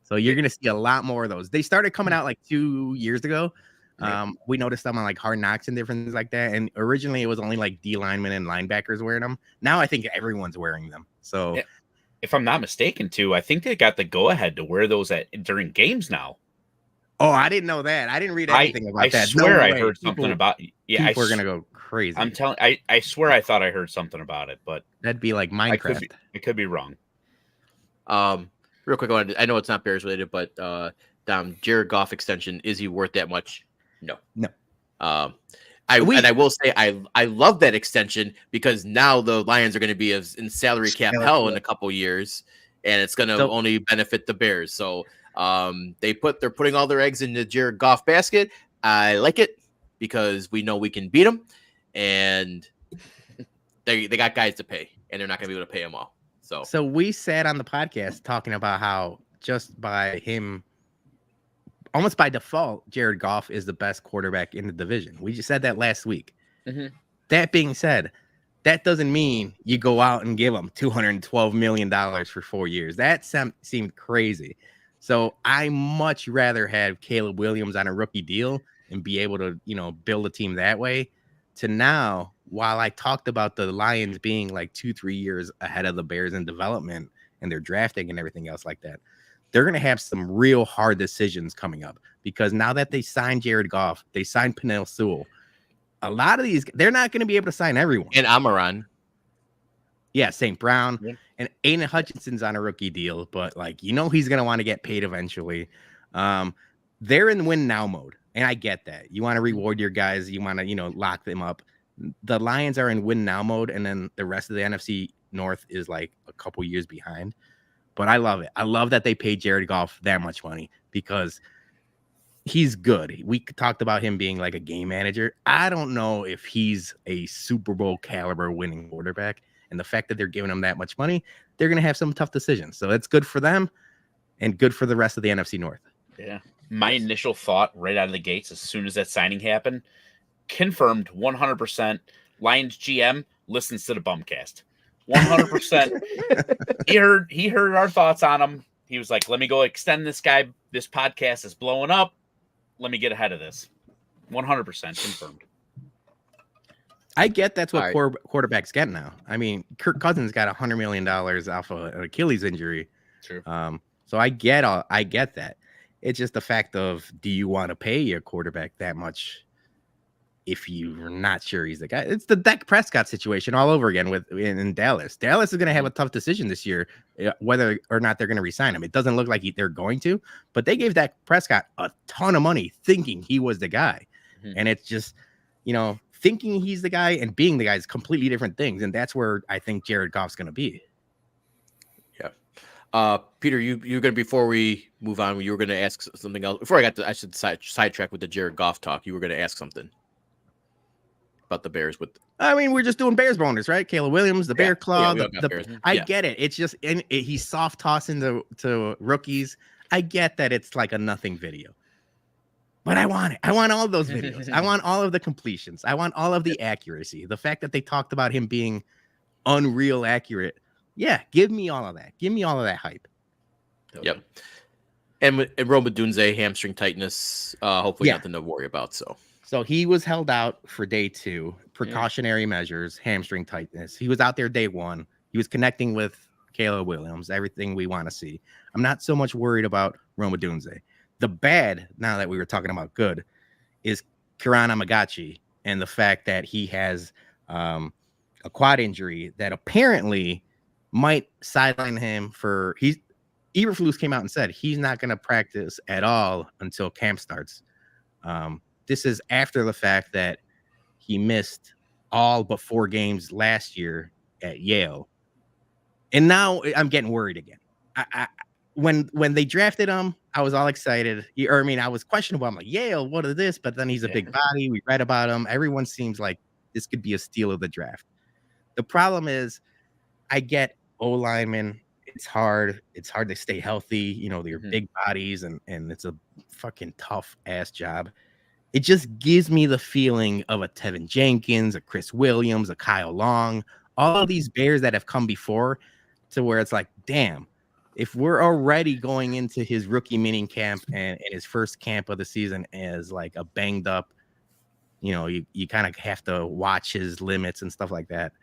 So you're gonna see a lot more of those. They started coming out 2 years ago. We noticed them on Hard Knocks and different things like that. And originally it was only D linemen and linebackers wearing them. Now I think everyone's wearing them. So. Yeah. If I'm not mistaken, too, I think they got the go-ahead to wear those during games now. Oh, I didn't know that. I didn't read anything about that. I swear I heard something about. Yeah, people are gonna go crazy. I'm telling. I swear I thought I heard something about it, but that'd be like Minecraft. I could be wrong. Real quick, I know it's not Bears related, but Jared Goff extension, is he worth that much? No. I will say I love that extension because now the Lions are going to be in salary cap hell in a couple years, and it's going to only benefit the Bears. So they're putting all their eggs in the Jared Goff basket. I like it. because we know we can beat them, and they got guys to pay, and they're not going to be able to pay them all. So we sat on the podcast talking about how just by him, almost by default, Jared Goff is the best quarterback in the division. We just said that last week. Mm-hmm. That being said, that doesn't mean you go out and give him $212 million for 4 years. That seemed crazy. So I much rather have Caleb Williams on a rookie deal and be able to, build a team that way. To now, while I talked about the Lions being like 2-3 years ahead of the Bears in development and their drafting and everything else like that, they're going to have some real hard decisions coming up, because now that they signed Jared Goff, they signed Penei Sewell. A lot of these, they're not going to be able to sign everyone. And Amaran. Yeah, St. Brown. Yeah. And Aiden Hutchinson's on a rookie deal, but he's going to want to get paid eventually. They're in win now mode. And I get that. You want to reward your guys. You want to, lock them up. The Lions are in win now mode. And then the rest of the NFC North is like a couple years behind. But I love it. I love that they paid Jared Goff that much money, because he's good. We talked about him being like a game manager. I don't know if he's a Super Bowl caliber winning quarterback. And the fact that they're giving him that much money, they're going to have some tough decisions. So it's good for them and good for the rest of the NFC North. Yeah. My initial thought right out of the gates, as soon as that signing happened, confirmed 100%. Lions GM listens to the BumCast. 100%. He heard our thoughts on him. He was like, let me go extend this guy. This podcast is blowing up. Let me get ahead of this. 100% confirmed. I get that's what quarterbacks get now. I mean, Kirk Cousins got $100 million off of an Achilles injury. True. So I get that. It's just the fact of, do you want to pay your quarterback that much if you're not sure he's the guy? It's the Dak Prescott situation all over again in Dallas. Dallas is going to have a tough decision this year, whether or not they're going to re-sign him. It doesn't look like they're going to, but they gave Dak Prescott a ton of money thinking he was the guy. Mm-hmm. And it's just, thinking he's the guy and being the guy is completely different things. And that's where I think Jared Goff's going to be. Yeah. Peter, you're going to, before we move on, you were going to ask something else. Before I should sidetrack with the Jared Goff talk. You were going to ask something about the Bears. We're just doing Bears bonus, right? Caleb Williams, the Bear Claw. I get it. It's just, he's soft tossing to rookies. I get that it's like a nothing video. But I want it. I want all of those videos. I want all of the completions. I want all of the accuracy. The fact that they talked about him being unreal accurate. Yeah, give me all of that. Give me all of that hype. Yep. And Rome Odunze, hamstring tightness, hopefully nothing to worry about. So he was held out for day 2, precautionary measures, hamstring tightness. He was out there day 1. He was connecting with Caleb Williams, everything we want to see. I'm not so much worried about Rome Odunze. The bad, now that we were talking about good, is Kiran Amagachi and the fact that he has a quad injury that apparently might sideline him for. Eberflus came out and said he's not going to practice at all until camp starts. This is after the fact that he missed all but 4 games last year at Yale, and now I'm getting worried again. When they drafted him, I was all excited. I was questionable. I'm like, Yale, what is this? But then he's a big body. We read about him. Everyone seems like this could be a steal of the draft. The problem is, I get O-linemen. It's hard. It's hard to stay healthy. They're big bodies, and it's a fucking tough ass job. It just gives me the feeling of a Tevin Jenkins, a Chris Williams, a Kyle Long, all of these Bears that have come before, to where it's like, damn. If we're already going into his rookie mini camp and his first camp of the season as like a banged up, you kind of have to watch his limits and stuff like that.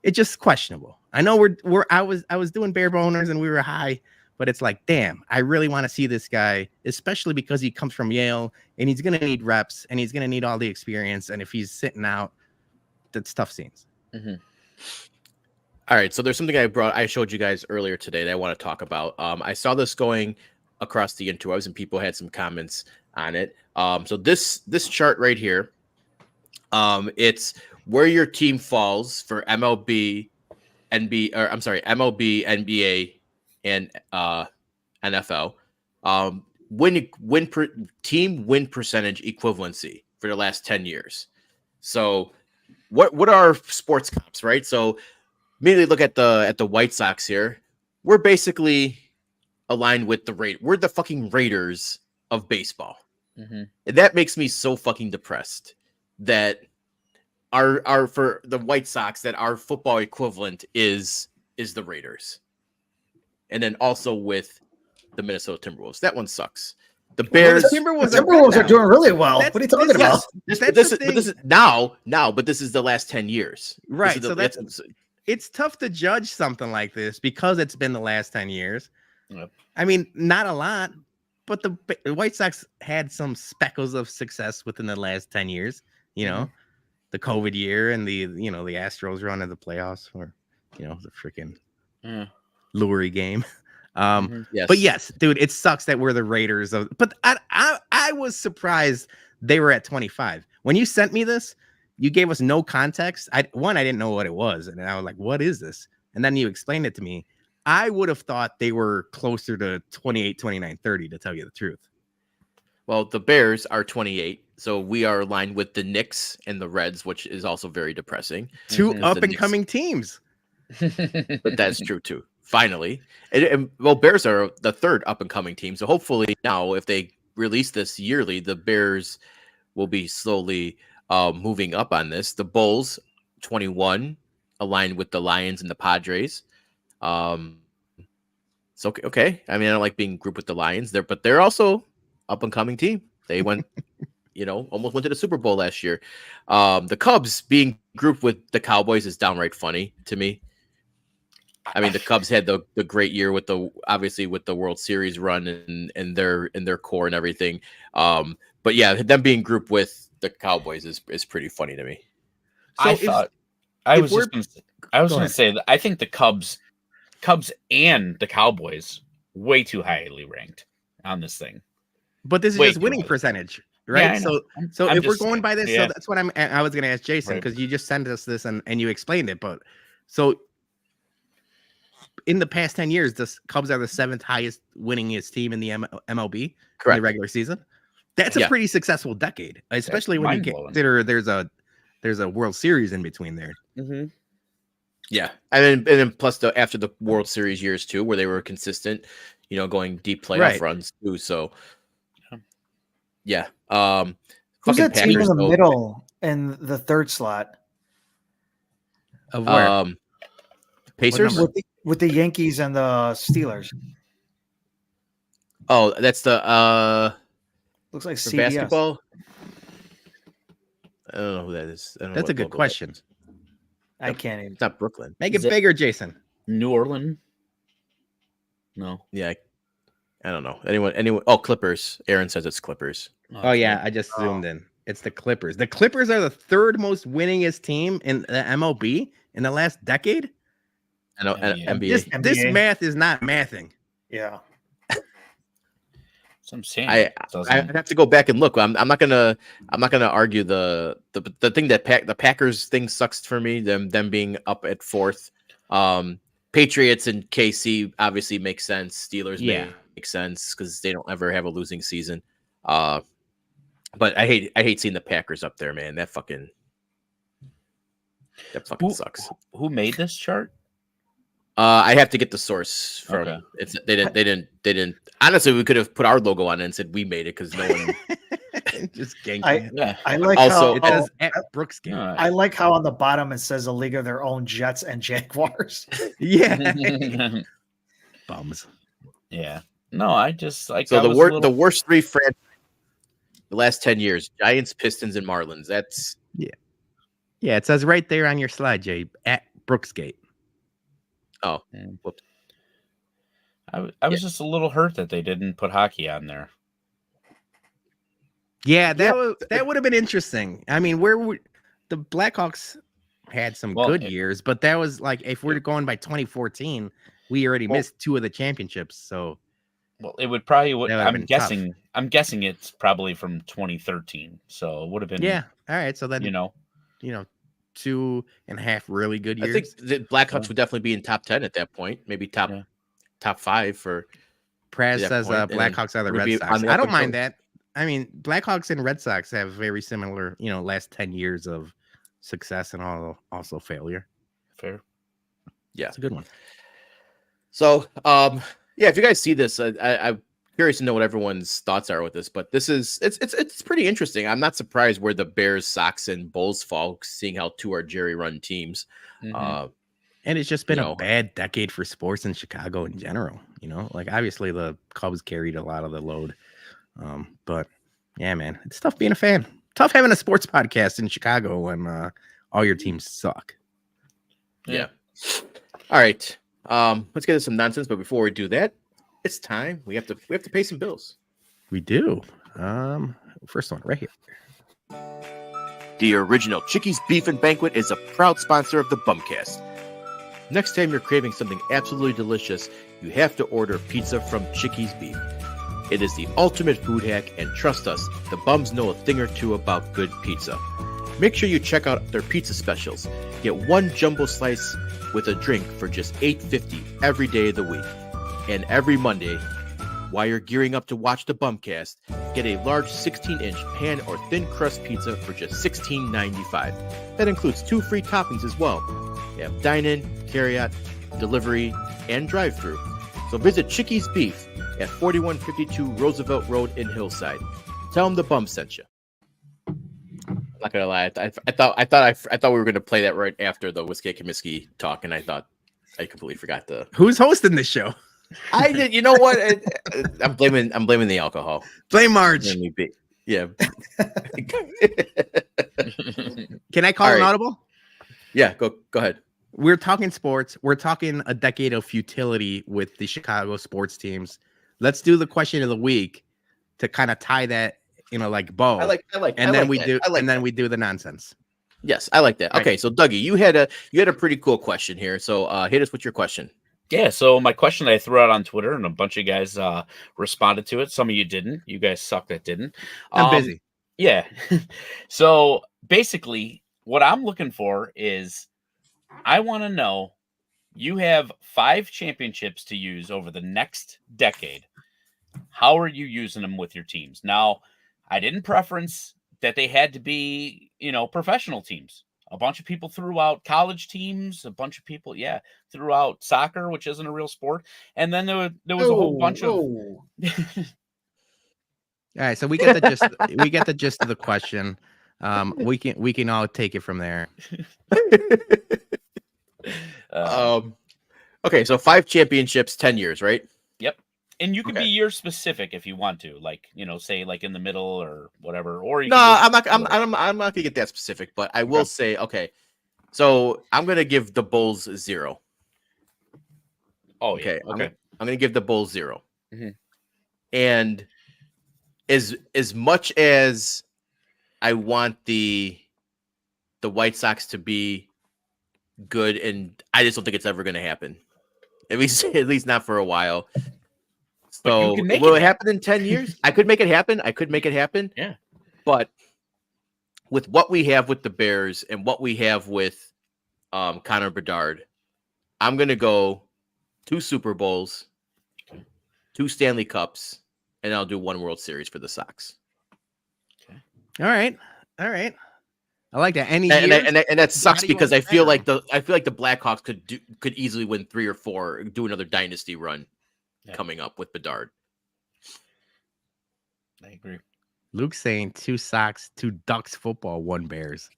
It's just questionable. I know I was doing bare boners and we were high, but it's like, damn, I really want to see this guy, especially because he comes from Yale and he's going to need reps and he's going to need all the experience. And if he's sitting out, that's tough scenes. Mm-hmm. All right, so there's something I showed you guys earlier today that I want to talk about. I saw this going across the interwebs and people had some comments on it. So this chart right here, it's where your team falls for MLB, NBA, and NFL. Team win percentage equivalency for the last 10 years. So what are sports comps, right? So immediately look at the White Sox here. We're basically aligned with the Raiders. We're the fucking Raiders of baseball. Mm-hmm. And that makes me so fucking depressed that our for the White Sox, that our football equivalent is the Raiders. And then also with the Minnesota Timberwolves. That one sucks. The Bears, the Timberwolves are doing really well. What are you talking about? This is now, but this is the last 10 years. Right. So it's tough to judge something like this because it's been the last 10 years. Yep. I mean, not a lot, but the White Sox had some speckles of success within the last 10 years. You know, the COVID year and the Astros run in the playoffs, or the freaking Lurie game. Yes. But yes, dude, it sucks that we're the Raiders of. But I was surprised they were at 25 when you sent me this. You gave us no context. I didn't know what it was, and I was like, "What is this?" And then you explained it to me. I would have thought they were closer to 28, 29, 30, to tell you the truth. Well, the Bears are 28, so we are aligned with the Knicks and the Reds, which is also very depressing. Two up-and-coming teams. But that's true, too. Finally. Well, Bears are the third up-and-coming team, so hopefully now, if they release this yearly, the Bears will be slowly moving up on this. The Bulls, 21, aligned with the Lions and the Padres. It's okay. I mean, I don't like being grouped with the Lions there, but they're also up-and-coming team. They went, almost went to the Super Bowl last year. The Cubs being grouped with the Cowboys is downright funny to me. I mean, the Cubs had the great year with the World Series run and their core and everything. But yeah, them being grouped with the Cowboys is pretty funny to me. So I was going to say that I think the Cubs and the Cowboys way too highly ranked on this thing. But this is just winning percentage, right? Yeah, so if we're going by this, so that's what I was going to ask Jason, because you just sent us this and you explained it. But so in the past 10 years, the Cubs are the 7th highest winningest team in the MLB. Correct. In the regular season. That's a pretty successful decade, especially when you consider there's a World Series in between there. Mm-hmm. Yeah, and then plus after the World Series years too, where they were consistent, going deep playoff runs too. So yeah, who's that team in the middle and the third slot of where? Pacers with the Yankees and the Steelers. Oh, that's the looks like CBS. Basketball. I don't know who that is. That's a good question. I can't even. It's not Brooklyn. Make it bigger, Jason. New Orleans. No. Yeah, I don't know. Anyone? Oh, Clippers. Aaron says it's Clippers. Oh yeah, I just zoomed in. It's the Clippers. The Clippers are the 3rd most winningest team in the MLB in the last decade. I know. NBA. This math is not mathing. Yeah. So I'm saying I have to go back and look. I'm not gonna argue the thing that the Packers thing sucks for me. Them being up at 4th. Patriots and KC obviously make sense. Steelers make sense because they don't ever have a losing season. But I hate seeing the Packers up there, man. That fucking sucks. Who made this chart? I have to get the source from They didn't. Honestly, we could have put our logo on it and said we made it, because no one just ganking. I like also, how it says at Brooks game. I like how on the bottom it says a league of their own Jets and Jaguars. Yeah. Bums. Yeah. No, I just like so the worst 3 franchises the last 10 years: Giants, Pistons, and Marlins. That's yeah. It says right there on your slide, Jay, at Brooksgate. Oh, whoops. I was just a little hurt that they didn't put hockey on there. Yeah, that would have been interesting. I mean, the Blackhawks had some good years, but that was like, if we're going by 2014, we already missed 2 of the championships. So, it would probably. I'm guessing it's probably from 2013. So it would have been. Yeah. All right. So then 2.5 really good years. I think the Blackhawks would definitely be in top 10 at that point. Maybe top 5 for. Praz says Blackhawks are the Red Sox. I don't mind that. I mean, Blackhawks and Red Sox have very similar, last 10 years of success and also failure. Fair. Yeah, it's a good one. So, yeah, if you guys see this, I'm curious to know what everyone's thoughts are with this. But it's pretty interesting. I'm not surprised where the Bears, Sox, and Bulls fall, seeing how two are Jerry-run teams. Mhm. And it's just been a bad decade for sports in Chicago in general. Like obviously the Cubs carried a lot of the load. But yeah, man, it's tough being a fan. Tough having a sports podcast in Chicago when all your teams suck. Yeah. All right. Let's get into some nonsense. But before we do that, it's time. We have to pay some bills. We do. First one right here. The original Chickies Beef and Banquet is a proud sponsor of the BumCast. Next time you're craving something absolutely delicious, you have to order pizza from Chickies Beef. It is the ultimate food hack, and trust us, the bums know a thing or two about good pizza. Make sure you check out their pizza specials. Get one jumbo slice with a drink for just $8.50 every day of the week. And every Monday, while you're gearing up to watch the BumCast, get a large 16-inch pan or thin crust pizza for just $16.95. That includes 2 free toppings as well. They have dine-in, carry-out, delivery, and drive-thru. So visit Chickies Beef at 4152 Roosevelt Road in Hillside. Tell them the Bum sent you. I'm not gonna lie, I thought we were gonna play that right after the Whiskey Comiskey talk, and I thought I completely forgot to. Who's hosting this show? I did. You know what? I'm blaming the alcohol. Blame Marge. Yeah. Can I call an audible? Yeah, go ahead. We're talking sports. We're talking a decade of futility with the Chicago sports teams. Let's do the question of the week to kind of tie that, like bow. I like. And then we do the nonsense. Yes, I like that. Right. Okay, so Dougie, you had a pretty cool question here. So hit us with your question. Yeah, so my question I threw out on Twitter, and a bunch of guys responded to it. Some of you didn't. You guys sucked that didn't. I'm busy. Yeah. So basically, what I'm looking for is I want to know, you have 5 championships to use over the next decade. How are you using them with your teams? Now, I didn't preference that they had to be, professional teams. A bunch of people threw out college teams. A bunch of people, threw out soccer, which isn't a real sport. And then there was a whole bunch of. All right, so we get the gist of the question. We can all take it from there. Okay, so 5 championships, 10 years, right? Yep. And you can be year specific if you want to, like, say like in the middle or whatever. Or you I'm not gonna get that specific, but I will say, okay. So I'm gonna give the Bulls 0. Oh, okay. Yeah. Okay. I'm gonna give the Bulls 0. Mm-hmm. And as much as I want the White Sox to be good, and I just don't think it's ever gonna happen. At least not for a while. So will it happen in 10 years? I could make it happen. Yeah. But with what we have with the Bears and what we have with Connor Bedard, I'm going to go 2 Super Bowls, 2 Stanley Cups, and I'll do 1 World Series for the Sox. Okay. All right. I like that. And that sucks because I feel like the Blackhawks could easily win 3 or 4, do another dynasty run. Coming up with Bedard. I agree. Luke's saying 2 Sox, 2 Ducks football, 1 Bears.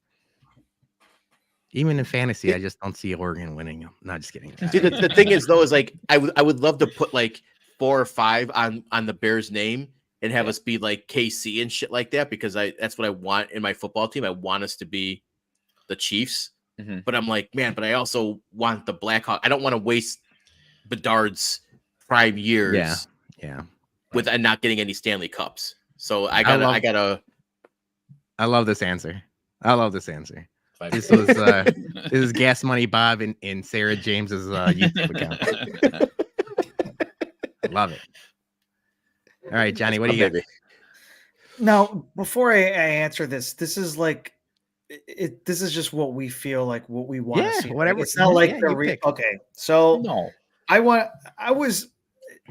Even in fantasy, I just don't see Oregon winning. Not just kidding. See, the thing is though, is like I would love to put like 4 or 5 on the Bears name and have us be like KC and shit like that, because that's what I want in my football team. I want us to be the Chiefs. Mm-hmm. But I'm like, man, but I also want the Blackhawks. I don't want to waste Bedard's prime years, with and not getting any Stanley Cups. So I love this answer. This was this is Gas Money Bob in Sarah James's YouTube account. Love it. All right, Johnny, what do you got? Now, before I answer this is like this is just what we feel like, what we want to see. Whatever. It's not like okay. So no,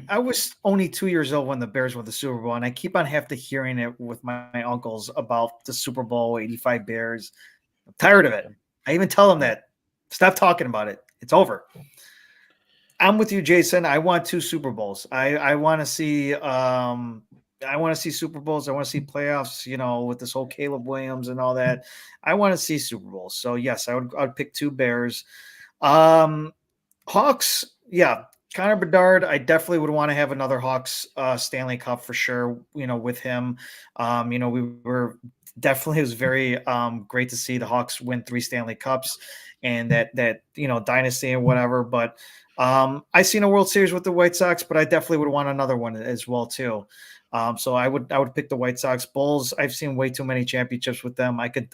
I was only 2 years old when the Bears won the Super Bowl, and I keep on having to hearing it with my uncles about the Super Bowl '85 Bears. I'm tired of it. I even tell them that. Stop talking about it. It's over. I'm with you, Jason. I want 2 Super Bowls. I want to see Super Bowls. I want to see playoffs, with this whole Caleb Williams and all that. I want to see Super Bowls. So yes, I'd pick 2 Bears. Hawks, yeah. Connor Bedard, I definitely would want to have another Hawks Stanley Cup for sure, with him. We were definitely, it was very great to see the Hawks win 3 Stanley Cups and that dynasty and whatever. But I seen a World Series with the White Sox, but I definitely would want another one as well too. So I would pick the White Sox. Bulls, I've seen way too many championships with them. I could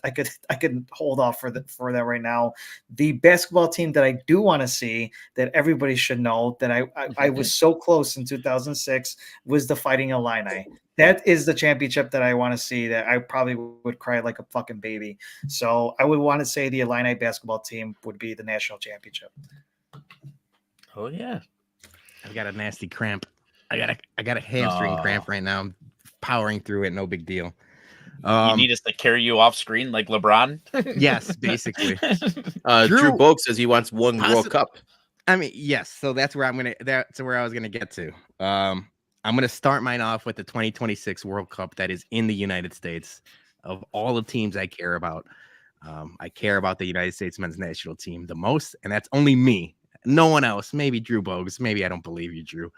hold off for that right now. The basketball team that I do want to see, that everybody should know, that I was so close in 2006, was the Fighting Illini. That is the championship that I want to see, that I probably would cry like a fucking baby. So I would want to say the Illini basketball team would be the national championship. Oh yeah. I've got a nasty cramp. I got a hamstring cramp right now. I'm powering through it. No big deal. You need us to carry you off screen like LeBron? Yes, basically. Drew Boak says he wants 1 World Cup. I mean, yes. So that's where I was gonna get to. I'm gonna start mine off with the 2026 World Cup that is in the United States. Of all the teams I care about, I care about the United States men's national team the most, and that's only me. No one else. Maybe Drew Bogues. Maybe I don't believe you, Drew.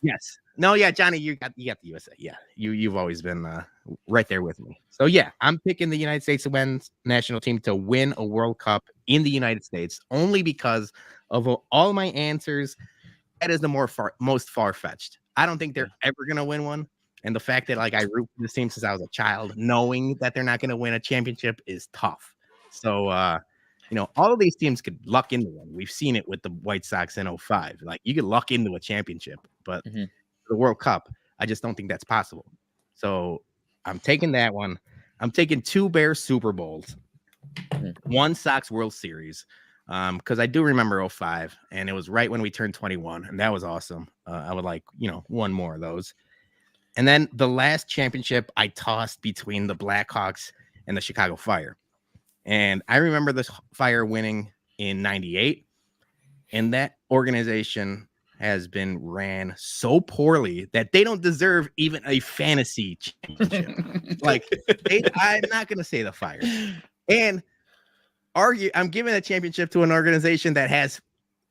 Yes. No, yeah, Johnny, you got the USA. Yeah, you've always been right there with me. So yeah, I'm picking the United States men's national team to win a World Cup in the United States only because of all my answers. That is the most far-fetched. I don't think they're ever gonna win one. And the fact that I root for this team since I was a child, knowing that they're not gonna win a championship is tough. So all of these teams could luck into one. We've seen it with the White Sox in 05. You could luck into a championship, but the World Cup, I just don't think that's possible. So I'm taking that one. I'm taking 2 Bears Super Bowls, 1 Sox World Series, because I do remember 05, and it was right when we turned 21, and that was awesome. I would like, 1 more of those. And then the last championship I tossed between the Blackhawks and the Chicago Fire. And I remember the Fire winning in 98, and that organization has been ran so poorly that they don't deserve even a fantasy championship. I'm not going to say the Fire. And I'm giving a championship to an organization that has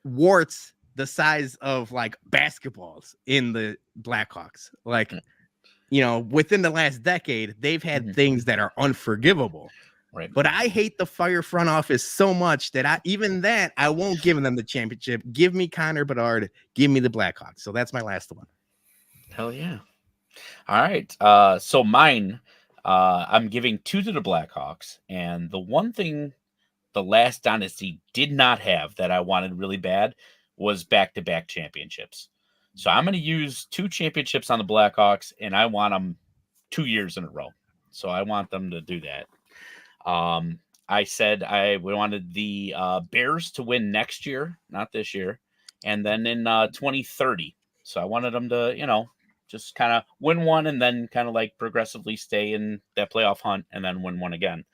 warts the size of basketballs in the Blackhawks. Within the last decade, they've had things that are unforgivable. Right. But I hate the Fire front office so much that I won't give them the championship. Give me Connor Bedard. Give me the Blackhawks. So that's my last one. Hell yeah. All right. So mine, I'm giving 2 to the Blackhawks. And the one thing the last dynasty did not have that I wanted really bad was back-to-back championships. So I'm going to use 2 championships on the Blackhawks, and I want them 2 years in a row. So I want them to do that. I said I wanted the Bears to win next year, not this year, and then in 2030. So I wanted them to, just kind of win one and then kind of progressively stay in that playoff hunt and then win one again.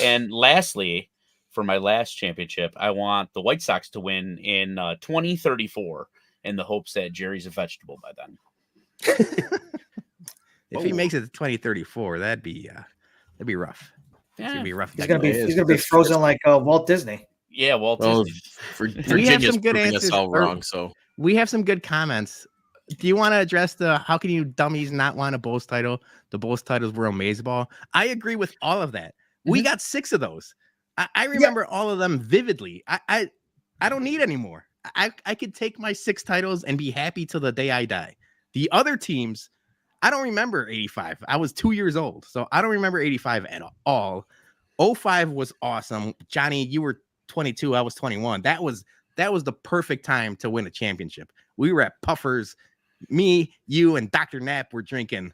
And lastly, for my last championship, I want the White Sox to win in 2034 in the hopes that Jerry's a vegetable by then. If he makes it to 2034, that'd be rough. Yeah. It's gonna be rough. He's gonna be frozen like Walt Disney. Yeah, Walt Disney. Virginia's proving us all wrong. So we have some good comments. Do you want to address how can you dummies not want a Bulls title? The Bulls titles were amazeball. I agree with all of that. We got 6 of those. I remember all of them vividly. I don't need any more. I could take my 6 titles and be happy till the day I die. The other teams, I don't remember 85. I was 2 years old, so I don't remember 85 at all. 05 was awesome. Johnny, you were 22. I was 21. That was the perfect time to win a championship. We were at Puffers. Me, you, and Dr. Knapp were drinking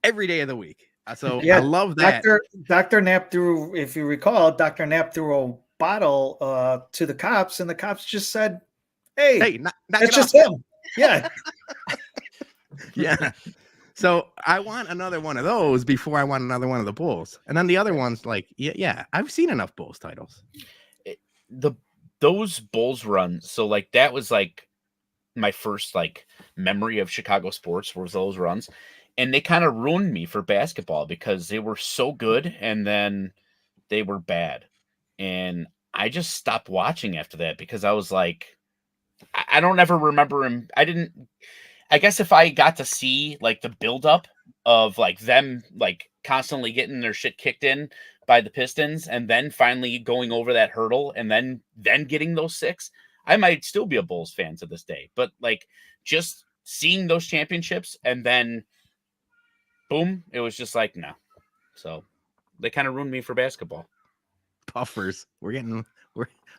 every day of the week. So I love that. Dr. Knapp threw, if you recall, Dr. Knapp threw a bottle to the cops, and the cops just said, "Hey, knock that's it just off. him." Yeah. Yeah. So I want another one of those before I want another one of the Bulls. And then the other ones, like, yeah, I've seen enough Bulls titles. Those Bulls runs. So like that was like my first like memory of Chicago sports was those runs, and they kind of ruined me for basketball because they were so good and then they were bad, and I just stopped watching after that because I was like, I don't ever remember him. I guess if I got to see like the buildup of like them like constantly getting their shit kicked in by the Pistons and then finally going over that hurdle and then getting those 6, I might still be a Bulls fan to this day. But like just seeing those championships and then boom, it was just like no. So they kind of ruined me for basketball. Puffers. We're getting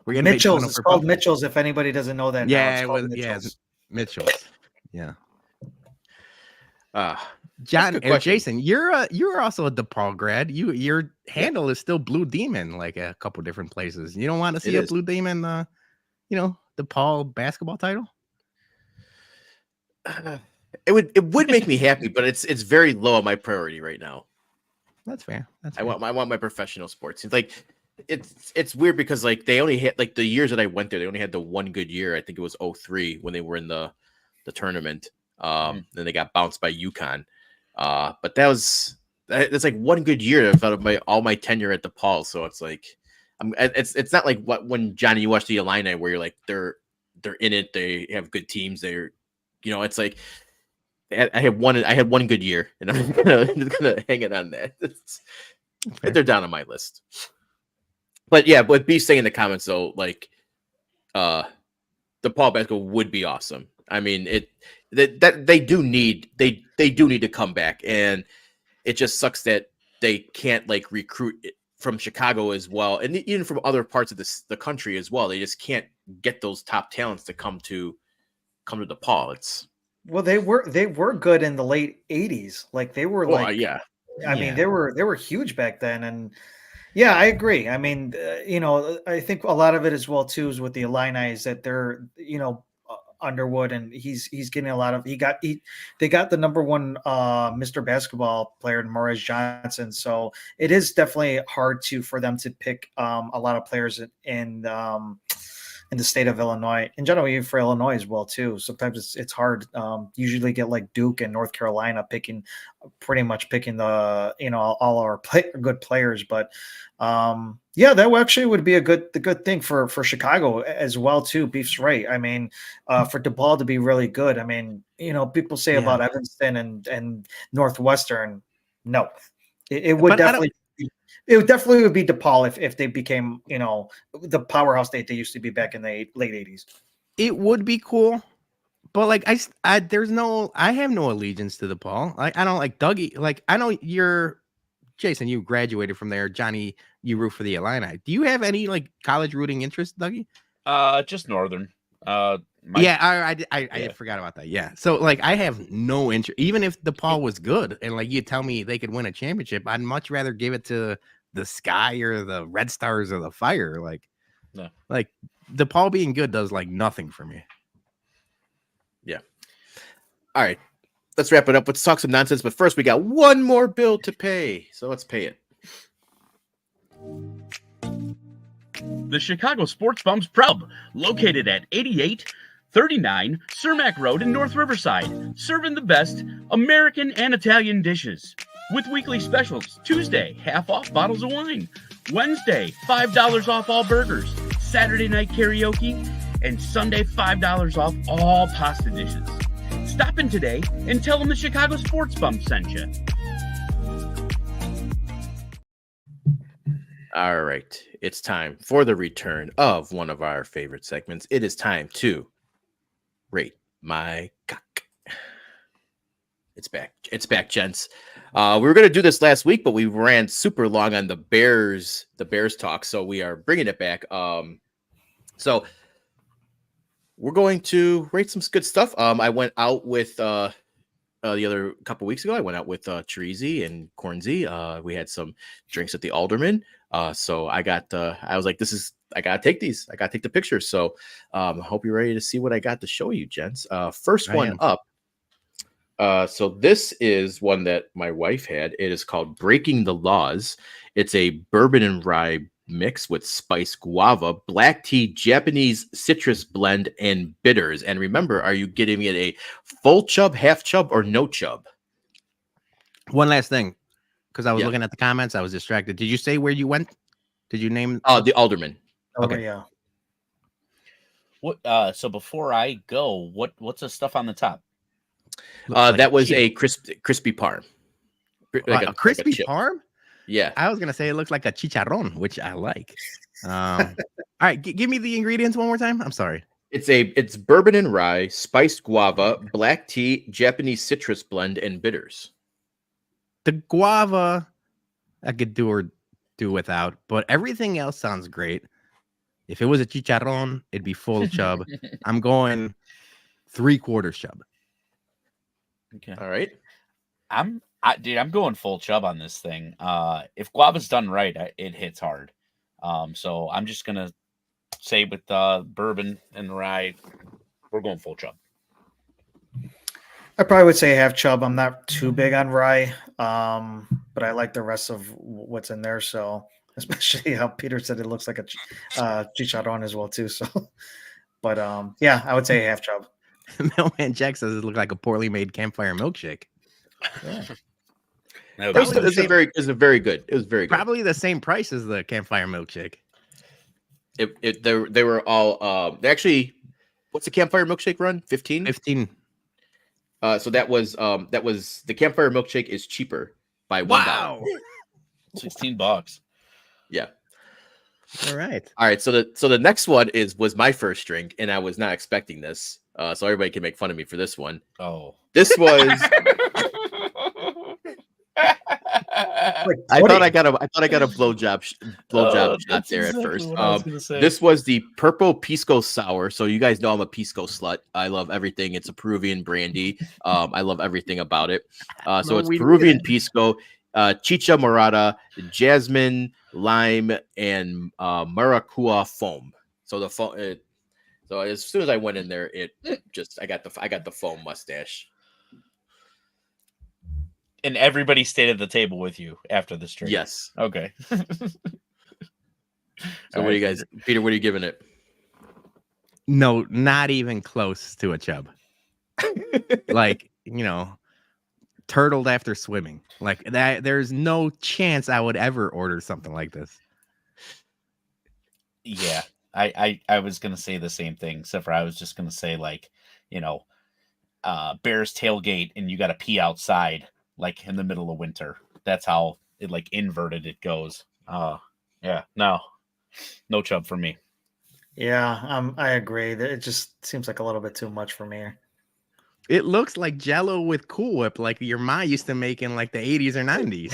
made Mitchell's. fun of It's for called puffers. Mitchell's. If anybody doesn't know that, now, Yeah, it's it called was. Mitchell's. Yeah, Mitchell's. Yeah. John John good or question. Jason, you're also a DePaul grad. Your handle is still Blue Demon, like a couple different places. You don't want to see a is. Blue Demon, DePaul basketball title? It would make me happy, but it's very low on my priority right now. That's fair. I want my professional sports. It's like it's weird because like they only had like the years that I went there, they only had the one good year. I think it was 03 when they were in the tournament. Then they got bounced by UConn. But that's like one good year out of all my tenure at DePaul. So it's like it's not like when Johnny, you watch the Illini where you're like they're in it, they have good teams, it's like I had one good year and I'm gonna hang it on that. They're down on my list. But yeah, but B saying in the comments though, like DePaul basketball would be awesome. I mean, that they do need to come back, and it just sucks that they can't like recruit from Chicago as well, and even from other parts of the country as well. They just can't get those top talents to come to DePaul. Well, they were good in the late 80s. Like they were like, yeah. I mean, they were huge back then, and yeah, I agree. I mean, I think a lot of it as well too is with the Illini is that they're Underwood, and he's getting a lot of they got the number one Mr. Basketball player in Morris Johnson, so it is definitely hard for them to pick a lot of players in the state of Illinois, in general, even for Illinois as well too. Sometimes it's hard. Usually get like Duke and North Carolina picking the all our good players, but yeah, that actually would be the good thing for Chicago as well too. Beef's right. I mean, for DePaul to be really good. I mean, people say about Evanston and Northwestern. No, it would definitely. It definitely would be DePaul if they became, the powerhouse they used to be back in the late 80s. It would be cool, but like I have no allegiance to DePaul. Like I don't like Dougie. Like I know Jason, you graduated from there. Johnny, you root for the Illini. Do you have any like college rooting interest, Dougie? Just Northern. I forgot about that. Yeah. So like I have no interest, even if DePaul was good and like you tell me they could win a championship, I'd much rather give it to the Sky or the Red Stars or the Fire. Like DePaul being good does like nothing for me. Yeah. All right. Let's wrap it up. Let's talk some nonsense. But first, we got one more bill to pay. So let's pay it. The Chicago Sports Bum's Pub, located at 8839 Cermak Road in North Riverside, serving the best American and Italian dishes. With weekly specials, Tuesday, half off bottles of wine. Wednesday, $5 off all burgers. Saturday night karaoke. And Sunday, $5 off all pasta dishes. Stop in today and tell them the Chicago Sports Bum sent you. All right. It's time for the return of one of our favorite segments. It is time to rate my cock. It's back. It's back, gents. We were going to do this last week, but we ran super long on the Bears talk. So we are bringing it back. So we're going to rate some good stuff. I went out with the other couple weeks ago. I went out with Terezi and Cornsey. We had some drinks at the Alderman. So I was like, I gotta take these. I gotta take the pictures. So I hope you're ready to see what I got to show you, gents. First one up. So this is one that my wife had. It is called Breaking the Laws. It's a bourbon and rye mix with spiced guava, black tea, Japanese citrus blend, and bitters. And remember, are you getting it a full chub, half chub, or no chub? One last thing, because I was looking at the comments, I was distracted. Did you say where you went? Did you name? The Alderman. Okay, yeah. What? So before I go, what's the stuff on the top? That was a crispy parm. Like a crispy parm? Yeah. I was gonna say it looks like a chicharron, which I like. All right, give me the ingredients one more time. I'm sorry. It's bourbon and rye, spiced guava, black tea, Japanese citrus blend, and bitters. The guava I could do without, but everything else sounds great. If it was a chicharron, it'd be full chub. I'm going 3/4 chub. Okay. All right. I'm going full chub on this thing. If guava's done right, it hits hard. So I'm just gonna say with bourbon and rye, we're going full chub. I probably would say half chub. I'm not too big on rye, but I like the rest of what's in there. So especially how Peter said it looks like a chicharron as well too. So, but yeah, I would say half chub. Mailman Jack says it looked like a poorly made campfire milkshake. Yeah. It was very good. It was very good. Probably the same price as the campfire milkshake. They were all actually. What's the campfire milkshake run? 15? 15. So that was the campfire milkshake is cheaper by $1. Wow. $16. Yeah. All right. So the next one was my first drink, and I was not expecting this. So everybody can make fun of me for this one. Oh, this was. I thought I got a blowjob shot there at first. This was the purple pisco sour. So you guys know I'm a pisco slut. I love everything. It's a Peruvian brandy. I love everything about it. So it's Peruvian pisco, chicha morada, jasmine, lime, and maracuja foam. So the foam. So as soon as I went in there, I got the foam mustache. And everybody stayed at the table with you after this drink. Yes. Okay. So what do you guys, Peter? What are you giving it? No, not even close to a chub. Like, turtled after swimming. Like that. There's no chance I would ever order something like this. Yeah. I was gonna say the same thing, except for I was just gonna say Bears tailgate and you gotta pee outside like in the middle of winter. That's how it like inverted it goes. Yeah, no chub for me. Yeah, I agree. It just seems like a little bit too much for me. It looks like Jell-O with Cool Whip, like your ma used to make in like the 80s or 90s.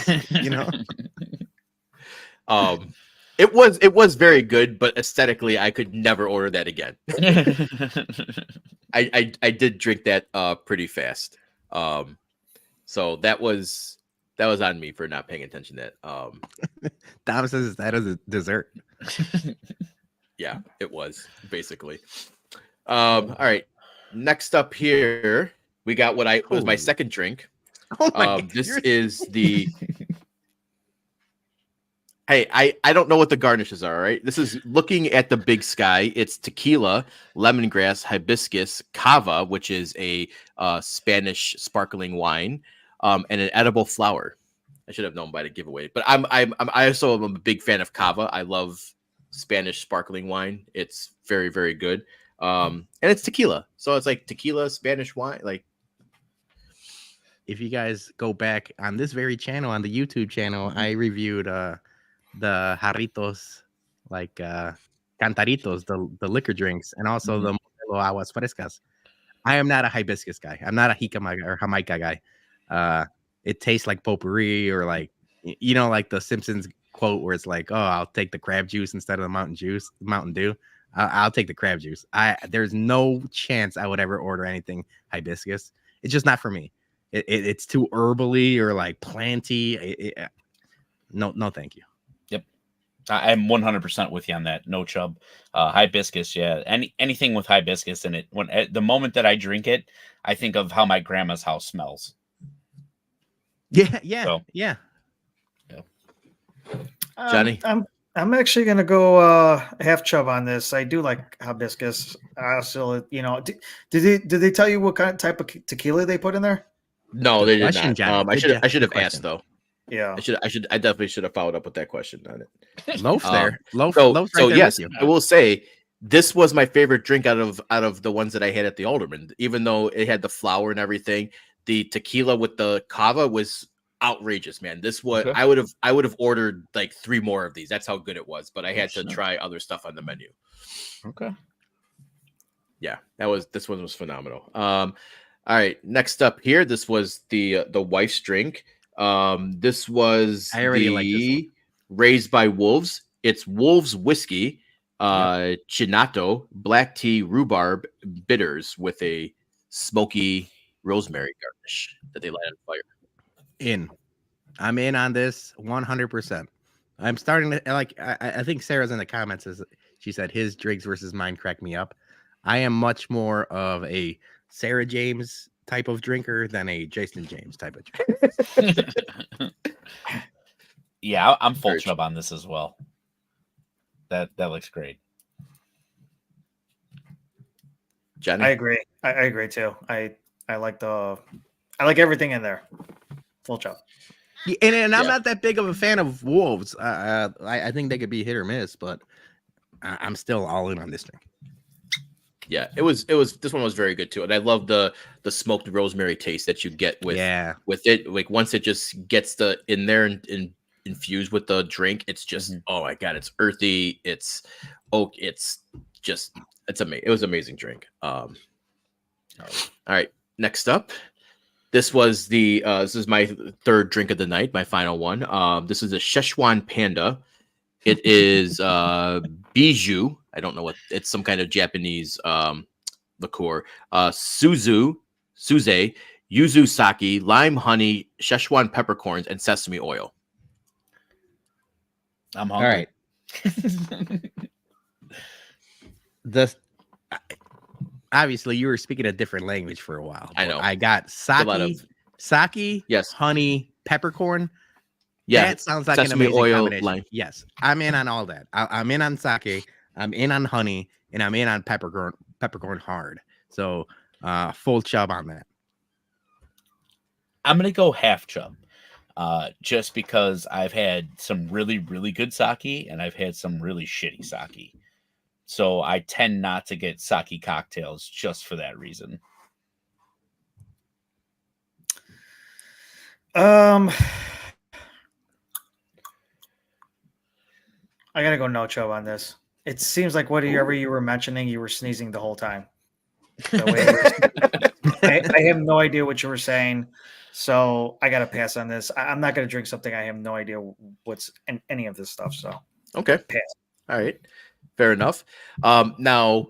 It was very good, but aesthetically, I could never order that again. I did drink that pretty fast. So that was on me for not paying attention to that. Dom says that is a dessert. Yeah, it was basically. All right. Next up here, we got what was my second drink. Oh my God, this is the. Hey, I don't know what the garnishes are, right? This is looking at the big sky. It's tequila, lemongrass, hibiscus, cava, which is a Spanish sparkling wine, and an edible flower. I should have known by the giveaway, but I also am a big fan of cava. I love Spanish sparkling wine. It's very, very good. And it's tequila, so it's like tequila, Spanish wine. Like, if you guys go back on this very channel, on the YouTube channel, I reviewed the jarritos, like cantaritos, the liquor drinks, and also the Modelo aguas frescas. I am not a hibiscus guy. I'm not a Jamaica guy. It tastes like potpourri, or like like the Simpsons quote where it's like, "Oh, I'll take the crab juice instead of the Mountain Dew." I'll take the crab juice. There's no chance I would ever order anything hibiscus. It's just not for me. it's too herbally or like planty. No, thank you. Yep, I'm 100% with you on that. No chub, hibiscus. Yeah, anything with hibiscus in it. When at the moment that I drink it, I think of how my grandma's house smells. Yeah. Johnny? I'm actually gonna go half chub on this. I do like hibiscus. So did they tell you what kind of type of tequila they put in there? No, they did Question, not. Johnny. I should have Good asked though. Yeah, I definitely should have followed up with that question on it. Loaf there. Loaf So right there yes, with you. I will say this was my favorite drink out of the ones that I had at the Alderman. Even though it had the flour and everything, the tequila with the cava was outrageous, man. This was Okay. I would have ordered like 3 more of these. That's how good it was. But I had to try other stuff on the menu. Okay. Yeah, this one was phenomenal. All right, next up here, this was the wife's drink. This was I already like this one. Raised by Wolves. It's Wolves whiskey, Chinato, black tea, rhubarb bitters with a smoky rosemary garnish that they light on fire. I'm in on this 100%. I'm starting to like. I think Sarah's in the comments. She said his drinks versus mine crack me up. I am much more of a Sarah James type of drinker than a Jason James type of drinker. Yeah, I'm full chub on this as well. That looks great. Johnny? I agree. I agree too. I like everything in there. Full chub. And I'm not that big of a fan of Wolves. I think they could be hit or miss, but I'm still all in on this drink. Yeah, it was this one was very good too. And I love the smoked rosemary taste that you get with it. Like once it just gets in there and infused with the drink, it's just oh my god, it's earthy, it's oak, it's amazing. It was an amazing drink. All right, next up. This was this is my third drink of the night, my final one. This is a Szechuan Panda. It is Bijou. I don't know what it's some kind of Japanese liqueur. Suze, yuzu sake, lime honey, Szechuan peppercorns, and sesame oil. I'm hungry. All right. Obviously you were speaking a different language for a while. I know. I got sake, yes, honey, peppercorn. Yeah, that sounds like sesame an amazing oil, combination. lime. Yes, I'm in on all that. I'm in on sake. I'm in on honey, and I'm in on peppercorn hard. So full chub on that. I'm gonna go half chub, just because I've had some really, really good sake and I've had some really shitty sake. So I tend not to get sake cocktails just for that reason. I gotta go no chub on this. It seems like whatever you were mentioning, you were sneezing the whole time. I have no idea what you were saying, so I gotta pass on this. I'm not gonna drink something I have no idea what's in any of this stuff. So okay, pass. All right, fair enough. Now,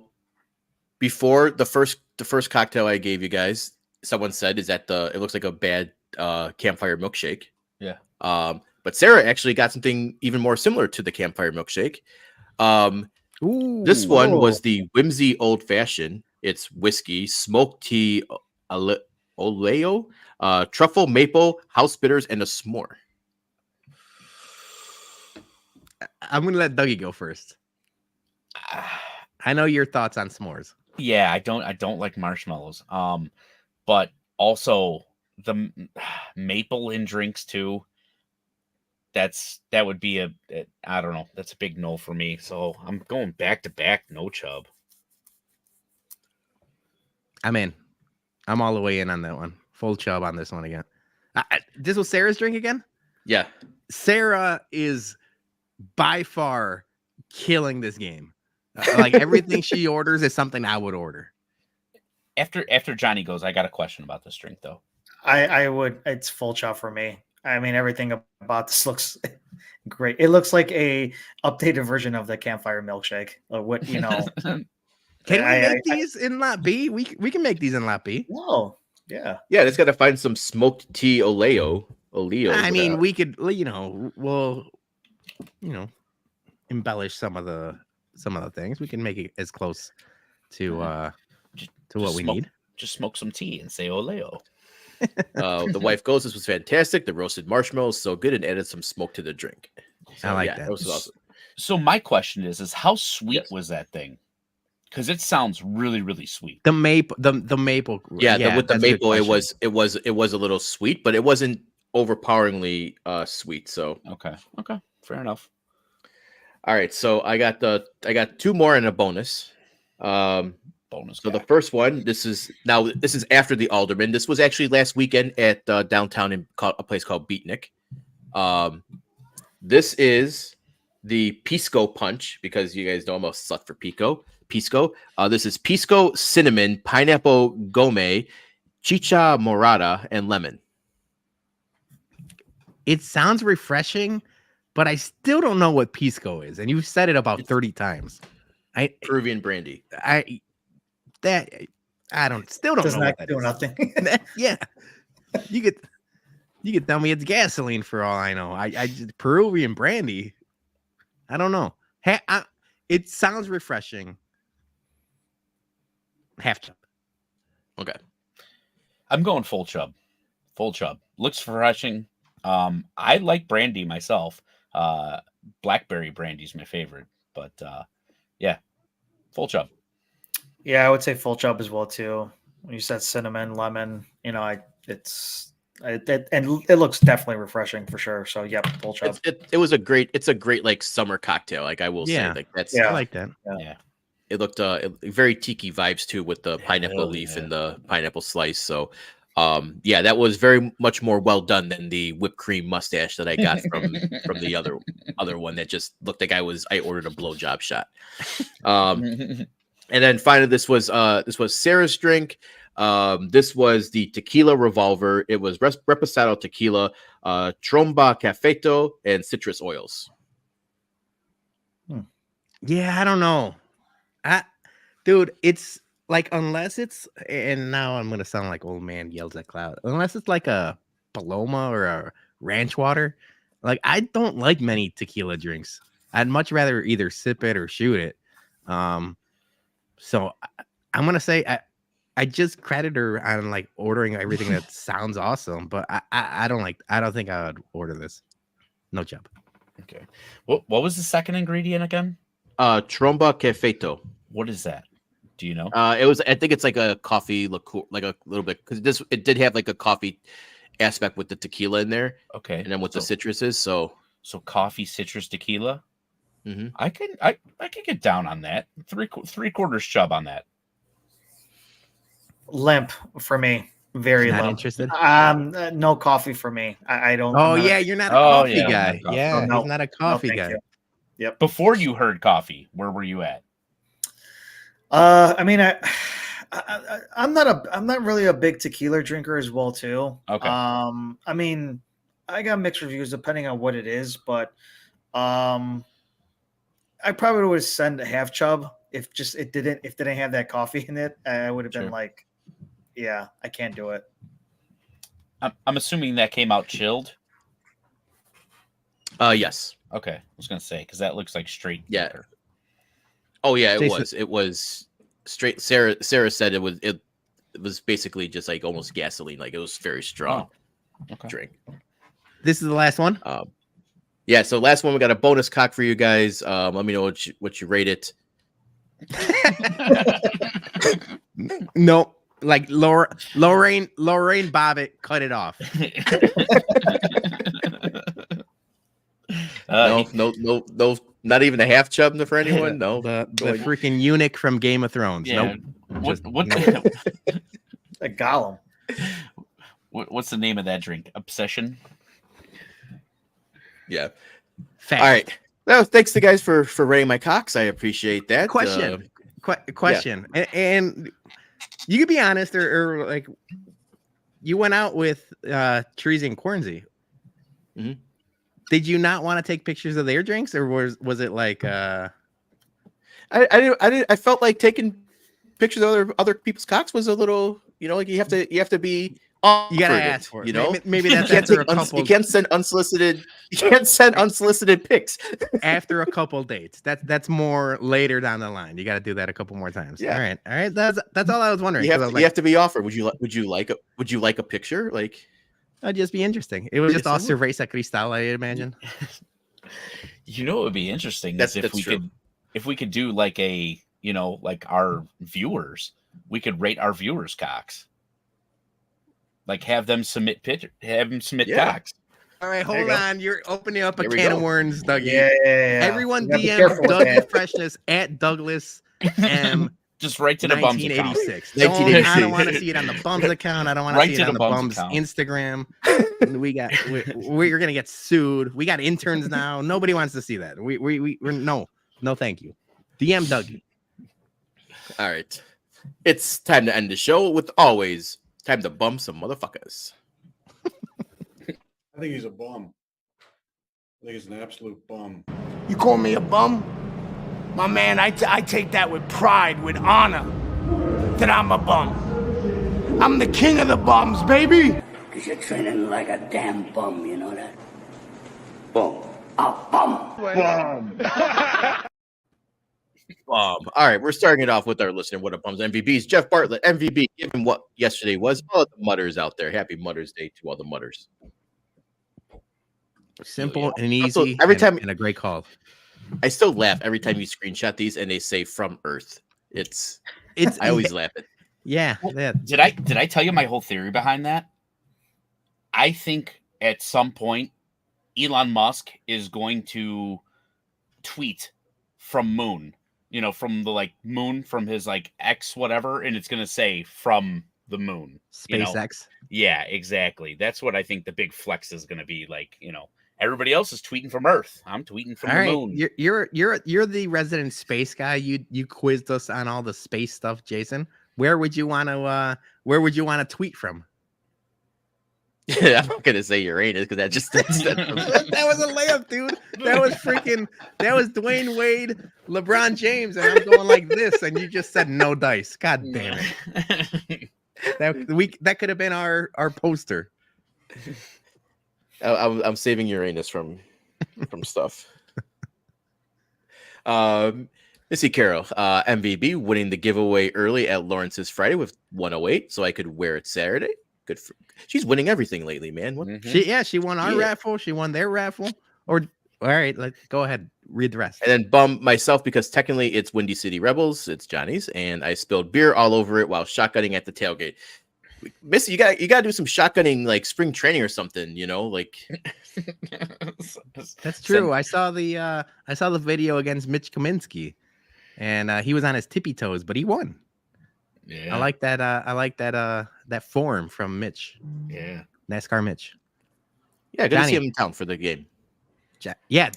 before the first cocktail I gave you guys, someone said is that it looks like a bad campfire milkshake. Yeah. But Sarah actually got something even more similar to the campfire milkshake. This one was the Whimsy Old Fashioned. It's whiskey, smoked tea, oleo, truffle, maple, house bitters, and a s'more. I'm gonna let Dougie go first. I know your thoughts on s'mores. Yeah, I don't like marshmallows. But also the maple in drinks too. That would be I don't know. That's a big no for me. So I'm going back to back, no chub. I'm in. I'm all the way in on that one. Full chub on this one again. This was Sarah's drink again? Yeah. Sarah is by far killing this game. Like everything she orders is something I would order. After Johnny goes, I got a question about this drink though. I would. It's full chub for me. I mean, everything about this looks great. It looks like a updated version of the campfire milkshake. Or what Can we make these in Lot B? We can make these in Lot B. No, Yeah. Yeah, just got to find some smoked tea oleo. I mean, we could, we'll, embellish some of the things. We can make it as close to what we need. Just smoke some tea and say oleo. The wife goes, "This was fantastic. The roasted marshmallow is so good," and added some smoke to the drink. So, I like that. That was awesome. So my question is how sweet was that thing? Because it sounds really, really sweet. The maple. Yeah, with the that's a good maple, it question. was a little sweet, but it wasn't overpoweringly sweet. So Okay, fair enough. all right, so I got 2 more and a bonus. Bonus. So the first one, this is after the Alderman. This was actually last weekend at downtown in a place called Beatnik. This is the Pisco Punch, because you guys know I'm a slut for Pisco. This is Pisco cinnamon, pineapple gome, chicha morada, and lemon. It sounds refreshing, but I still don't know what Pisco is, and you've said it about 30 times. Peruvian brandy. I don't know Does what not that do is. nothing. Yeah, you could tell me it's gasoline for all I know. I just Peruvian brandy. I don't know. It sounds refreshing. Half chub. Okay. I'm going full chub. Full chub. Looks refreshing. I like brandy myself. Blackberry brandy is my favorite, but yeah, full chub. Yeah, I would say full chub as well too. When you said cinnamon, lemon, it looks definitely refreshing for sure. So yep, full chub. It's a great like summer cocktail. Like I will say, like that's I like that. Yeah. It looked very tiki vibes too, with the pineapple leaf and the pineapple slice. So that was very much more well done than the whipped cream mustache that I got from the other one that just looked like I ordered a blowjob shot. And then finally, this was Sarah's drink. This was the tequila revolver. It was reposado tequila, tromba cafeto, and citrus oils. Yeah, I don't know. Dude, it's like, unless it's, and now I'm gonna sound like old man yells at cloud. Unless it's like a Paloma or a ranch water, like I don't like many tequila drinks. I'd much rather either sip it or shoot it. So I'm gonna say I just credit her on like ordering everything that sounds awesome, but I don't think I would order this. No chub. Okay. What was the second ingredient again? Tromba cafeto. What is that? Do you know? I think it's like a coffee liqueur, like a little bit, because it did have like a coffee aspect with the tequila in there. Okay. And then with the citruses, so coffee, citrus, tequila. Mm-hmm. I can get down on that. Three quarters chub on that. Limp for me. Very Not limp. interested. No coffee for me. I don't. Oh yeah, you're not a coffee yeah, guy. no, Yeah, no, he's not a coffee thank guy. you. Yep. Before you heard coffee, where were you at? I mean, I'm not really a big tequila drinker as well too. Okay. I mean, I got mixed reviews depending on what it is, but I probably would send a half chub if it didn't have that coffee in it. I would have been like, yeah, I can't do it. I'm assuming that came out chilled. Yes. Okay, I was gonna say, because that looks like straight. Yeah. liquor. Oh yeah, Jason- it was straight. Sarah said it was basically just like almost gasoline. Like it was very strong drink. This is the last one. Yeah. So last one, we got a bonus cock for you guys. Let me know what you rate it. No, like Lorraine Bobbitt cut it off. No, not even a half chub for anyone. No, the freaking eunuch from Game of Thrones. Yeah. Nope. What A Gollum. what's the name of that drink? Obsession. Yeah. Fact. All right. Well, thanks to guys for rating my cocks. I appreciate that. Question. Question. And you could be honest, or like, you went out with Trees and Cornsey. Mm-hmm. Did you not want to take pictures of their drinks, or was it like I felt like taking pictures of other people's cocks was a little You know, like you have to be. You gotta ask for it. You know, maybe that's you can't after a couple. You can't send unsolicited. You can't send unsolicited pics after a couple dates. That's more later down the line. You got to do that a couple more times. Yeah. All right. That's all I was wondering. You have to be offered. Would you like a picture? Like, that'd just be interesting. It was just all cerveza cristal, I imagine. You know, it would be interesting if we could do like a, you know, like our viewers, we could rate our viewers' cocks. Like have them submit cocks. All right, hold on. You're opening up a can of worms, Dougie. Yeah. Everyone DM Dougie Freshness at Douglas M. Just right to the Bums account. 1986. I don't want to see it on the Bums account. I don't want to see it on the Bums Instagram. We're gonna get sued. We got interns now. Nobody wants to see that. We're no, thank you. DM Dougie. All right, it's time to end the show with always time to bum some motherfuckers. I think he's a bum. I think he's an absolute bum. You call me a bum? My man, I take that with pride, with honor, that I'm a bum. I'm the king of the bums, baby. Because you're training like a damn bum, you know that? Bum. A bum. Bum. All right, we're starting it off with our listener What Up Bums MVBs. Jeff Bartlett, MVP, given what yesterday was. All the mutters out there. Happy Mother's Day to all the mutters. Simple and easy. Also, every time and a great call. I still laugh every time you screenshot these and they say from Earth. It's I always laugh at. Yeah. Did I tell you my whole theory behind that? I think at some point Elon Musk is going to tweet from moon, you know, from the moon, from his X whatever, and it's gonna say from the moon. SpaceX. You know? Yeah, exactly. That's what I think the big flex is gonna be like, you know. Everybody else is tweeting from Earth. I'm tweeting from the moon. You're the resident space guy. You quizzed us on all the space stuff, Jason. Where would you want to tweet from? Yeah, I'm not gonna say Uranus because that was a layup, dude. That was Dwayne Wade, LeBron James, and I'm going like this, and you just said no dice. God damn it. That could have been our poster. I'm saving Uranus from stuff. Missy Carroll, MVB, winning the giveaway early at Lawrence's Friday with 108, so I could wear it Saturday. Good for. She's winning everything lately, man. She won our raffle. She won their raffle. All right, let's go ahead. Read the rest. And then bum myself because technically it's Windy City Rebels. It's Johnny's, and I spilled beer all over it while shotgunning at the tailgate. Missy, you got to do some shotgunning like spring training or something, you know, like. That's true. I saw the video against Mitch Kaminsky, and he was on his tippy toes, but he won. Yeah, I like that. That form from Mitch. Yeah, NASCAR Mitch. Yeah, good to see him in town for the game. Yeah,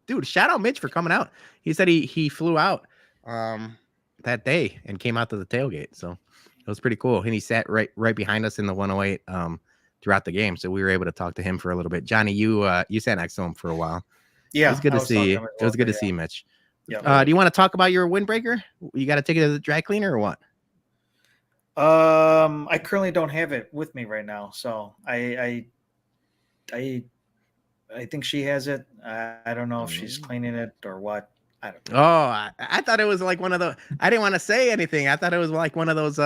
dude. Shout out Mitch for coming out. He said he flew out that day and came out to the tailgate. So. It was pretty cool. And he sat right behind us in the 108 throughout the game. So we were able to talk to him for a little bit. Johnny, you sat next to him for a while. Yeah. It was good to see you. It was good to see Mitch. Yeah. Do you want to talk about your windbreaker? You got to take it to the dry cleaner or what? I currently don't have it with me right now. So I think she has it. I don't know if she's cleaning it or what. I don't know. Oh, I thought it was like one of the. I didn't want to say anything. I thought it was like one of those,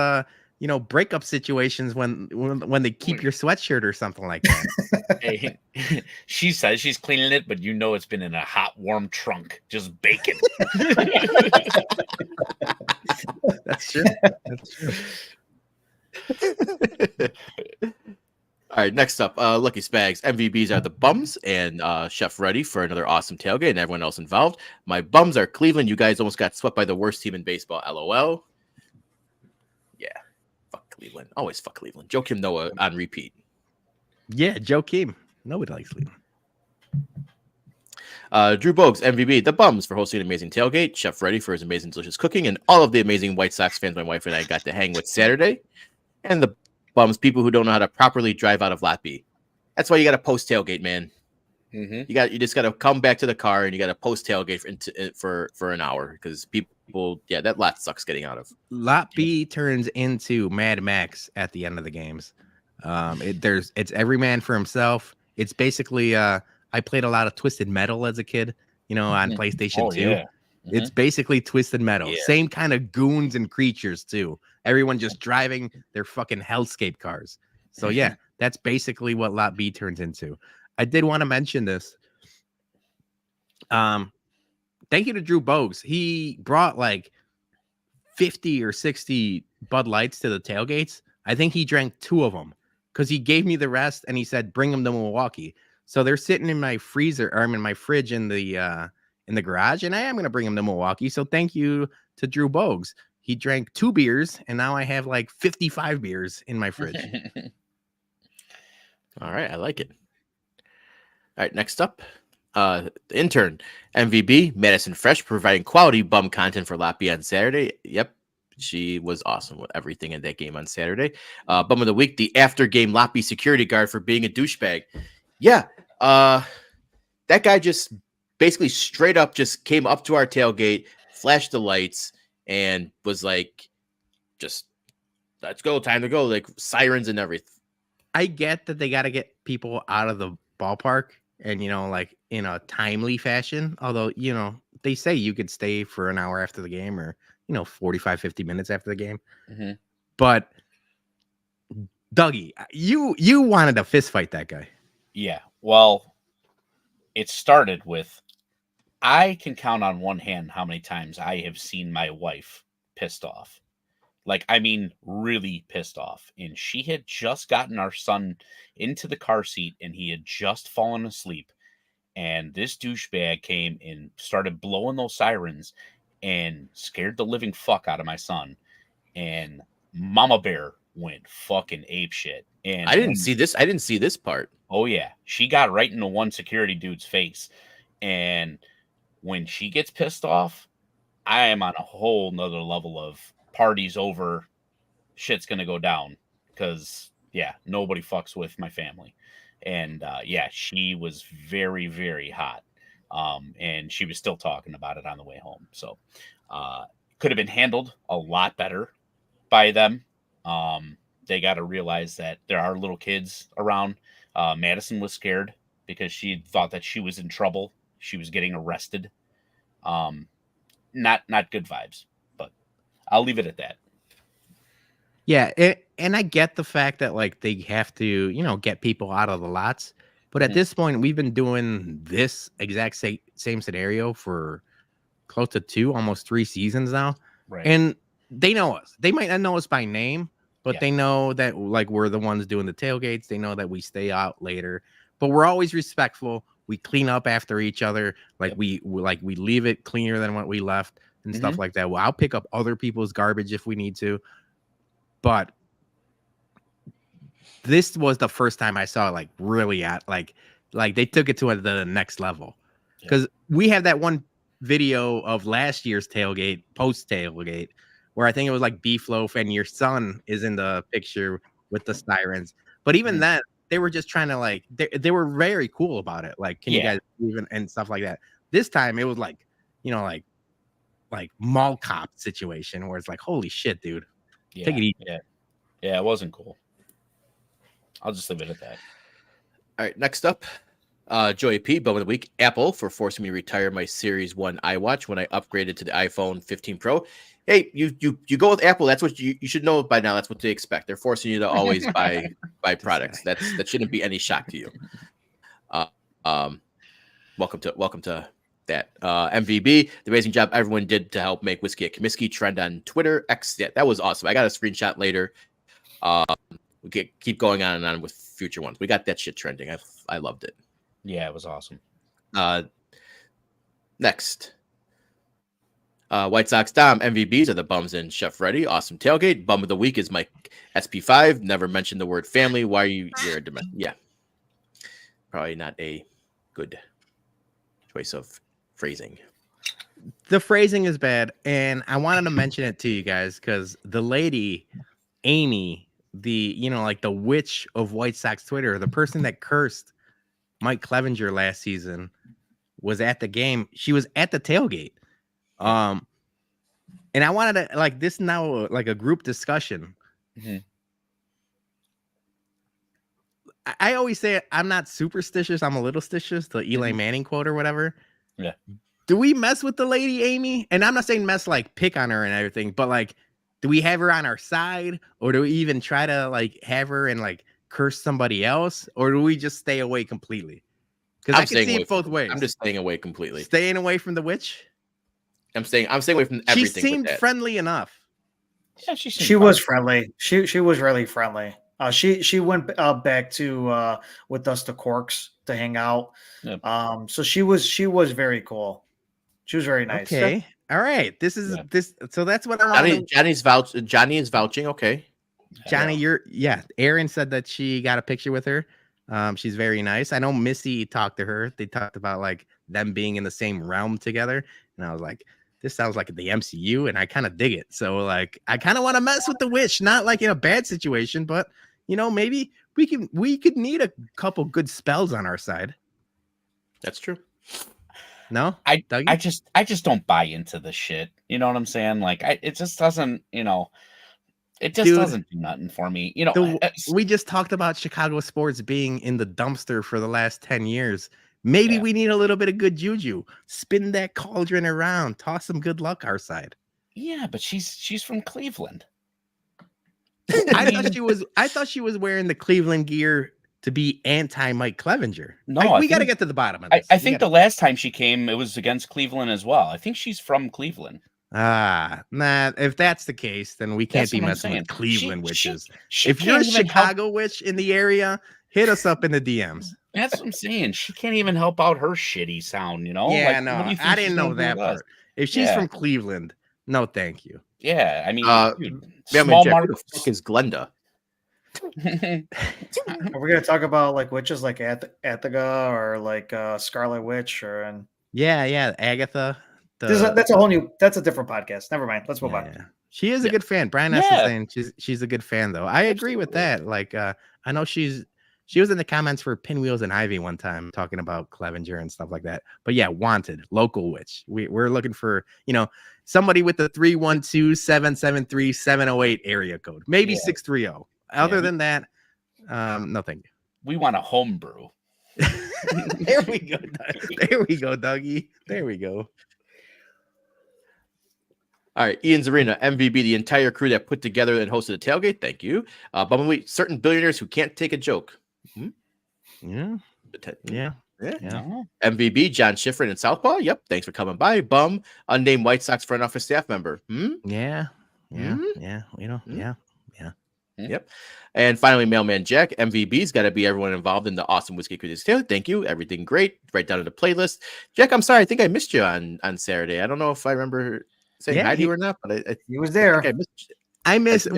breakup situations when they keep your sweatshirt or something like that. Hey, she says she's cleaning it, but you know it's been in a hot, warm trunk, just baking. That's true. That's true. All right, next up, Lucky Spags. MVBs are the bums, and Chef ready for another awesome tailgate, and everyone else involved. My bums are Cleveland. You guys almost got swept by the worst team in baseball. LOL. Yeah, fuck Cleveland. Always fuck Cleveland. Joakim Noah on repeat. Yeah, Joakim. Nobody likes Cleveland. Drew Bogues, MVB, the bums for hosting an amazing tailgate. Chef ready for his amazing, delicious cooking, and all of the amazing White Sox fans my wife and I got to hang with Saturday. And the bums, people who don't know how to properly drive out of Lot B. That's why you got to post tailgate, man. Mm-hmm. You just got to come back to the car and you got to post tailgate for an hour because people people, yeah, that lot sucks getting out of. Lot B turns into Mad Max at the end of the games. It's every man for himself. It's basically I played a lot of Twisted Metal as a kid, on PlayStation 2. Yeah. It's basically Twisted Metal. Yeah. Same kind of goons and creatures too. Everyone just driving their fucking hellscape cars. So yeah, that's basically what Lot B turns into. I did want to mention this. Thank you to Drew Bogues. He brought like 50 or 60 Bud Lights to the tailgates. I think he drank 2 of them because he gave me the rest and he said, bring them to Milwaukee. So they're sitting in my freezer, or I'm in my fridge in the garage, and I am going to bring them to Milwaukee. So thank you to Drew Bogues. He drank 2 beers, and now I have like 55 beers in my fridge. All right, I like it. All right, next up, the intern, MVB, Madison Fresh, providing quality bum content for Lot B on Saturday. Yep, she was awesome with everything in that game on Saturday. Bum of the week, the after-game Lot B security guard for being a douchebag. Yeah, that guy just basically straight up just came up to our tailgate, flashed the lights, and was like, just, let's go, time to go, like sirens and everything. I get that they got to get people out of the ballpark and, like in a timely fashion. Although, they say you could stay for an hour after the game or, 45, 50 minutes after the game. Mm-hmm. But Dougie, you wanted to fist fight that guy. Yeah. Well, it started with, I can count on one hand how many times I have seen my wife pissed off. Like, I mean, really pissed off. And she had just gotten our son into the car seat and he had just fallen asleep. And this douchebag came and started blowing those sirens and scared the living fuck out of my son. And Mama Bear went fucking apeshit. And I didn't see this part. Oh, yeah. She got right into one security dude's face. And when she gets pissed off, I am on a whole nother level of party's over, shit's gonna go down. Because, yeah, nobody fucks with my family. And, yeah, she was very, very hot. And she was still talking about it on the way home. So, could have been handled a lot better by them. They got to realize that there are little kids around. Madison was scared because she thought that she was in trouble. She was getting arrested. Not good vibes, but I'll leave it at that. Yeah, and I get the fact that like they have to, get people out of the lots. But at this point, we've been doing this exact same scenario for close to almost 3 seasons now. Right. And they know us. They might not know us by name, but they know that like we're the ones doing the tailgates. They know that we stay out later, but we're always respectful. We clean up after each other. Like we leave it cleaner than what we left and stuff like that. Well, I'll pick up other people's garbage if we need to. But this was the first time I saw like really at like they took it to the next level. Because we have that one video of last year's tailgate, post tailgate, where I think it was like Beef Loaf and your son is in the picture with the sirens. But even then, they were just trying to like they were very cool about it. Like, can you guys even and stuff like that. This time it was like, like mall cop situation where it's like, holy shit, dude. Yeah, take it easy. Yeah, it wasn't cool. I'll just leave it at that. All right, next up, Joey P, Bum of the Week, Apple for forcing me to retire my Series 1 iWatch when I upgraded to the iPhone 15 Pro. Hey, you go with Apple. That's what you should know by now. That's what they expect. They're forcing you to always buy products. That shouldn't be any shock to you. Welcome to that. MVB, the amazing job everyone did to help make Whiskey at Comiskey trend on Twitter. X, yeah, that was awesome. I got a screenshot later. We keep going on and on with future ones. We got that shit trending. I loved it. Yeah, it was awesome. Next. White Sox Dom, MVBs are the bums and Chef Ready. Awesome tailgate. Bum of the week is Mike SP5. Never mentioned the word family. Why are you're a domestic? Yeah. Probably not a good choice of phrasing. The phrasing is bad, and I wanted to mention it to you guys because the lady, Amy, the like the witch of White Sox Twitter, the person that cursed Mike Clevenger last season, was at the game. She was at the tailgate. And I wanted to like this now, like a group discussion. Mhm. I always say I'm not superstitious. I'm a little stitious, the Eli Manning quote or whatever. Yeah. Do we mess with the lady Amy? And I'm not saying mess like pick on her and everything, but like, do we have her on our side, or do we even try to like have her and like curse somebody else, or do we just stay away completely? Because I can see it both ways. I'm just staying away completely. Staying away from the witch. I'm staying away from everything. She seemed friendly enough. Yeah, she was friendly. She was really friendly. She went back to with us to Corks to hang out. Yep. Um, So she was very cool. She was very nice. Okay. All right. This is this. So that's what I want. Johnny is vouching. Okay. Johnny, Aaron said that she got a picture with her. She's very nice. I know Missy talked to her. They talked about like them being in the same realm together. And I was like, this sounds like the MCU, and I kind of dig it. So like I kind of want to mess with the witch, not like in a bad situation, but you know, maybe we could need a couple good spells on our side. That's true. No, I just don't buy into the shit. You know what I'm saying? Like it just doesn't, you know, it just doesn't do nothing for me. You know, we just talked about Chicago sports being in the dumpster for the last 10 years. Maybe we need a little bit of good juju. Spin that cauldron around, toss some good luck our side. Yeah, but she's from Cleveland. I thought she was wearing the Cleveland gear to be anti Mike Clevenger. No, we got to get to the bottom of this. I think the last time she came, it was against Cleveland as well. I think she's from Cleveland. Nah. If that's the case, then we can't be messing with Cleveland witches. If you're a Chicago witch in the area, hit us up in the DMs. That's what I'm saying. She can't even help out her shitty sound, you know? Yeah, like, no, I didn't know that part. If she's from Cleveland, no, thank you. Yeah, I mean, small Jack, who the fuck is Glenda? Are we gonna talk about like witches like Athaga or like Scarlet Witch or yeah, Agatha. That's a different podcast. Never mind. Let's move on. Yeah. She is a good fan. Brian S is saying she's a good fan though. I agree with that. Like I know she was in the comments for Pinwheels and Ivy one time talking about Clevenger and stuff like that. But yeah, wanted local witch. We're looking for, you know, somebody with the 312-773-708 area code, maybe 630. Other than that, no thank you. We want a home brew. There we go. There we go, Dougie. There we go. All right, Ian's Arena, MVB, the entire crew that put together and hosted the tailgate. Thank you. Bumblebee, certain billionaires who can't take a joke. Yeah. MVB, John Schriffen and Southpaw. Yep. Thanks for coming by. Bum, unnamed White Sox front office staff member. Yeah. You know, Yep. And finally, Mailman Jack. MVB's got to be everyone involved in the awesome Whiskey Critics Tale. Thank you. Everything great. Right down to the playlist. Jack, I'm sorry. I think I missed you on Saturday. I don't know if I remember saying hi to you or not, but he was there. I missed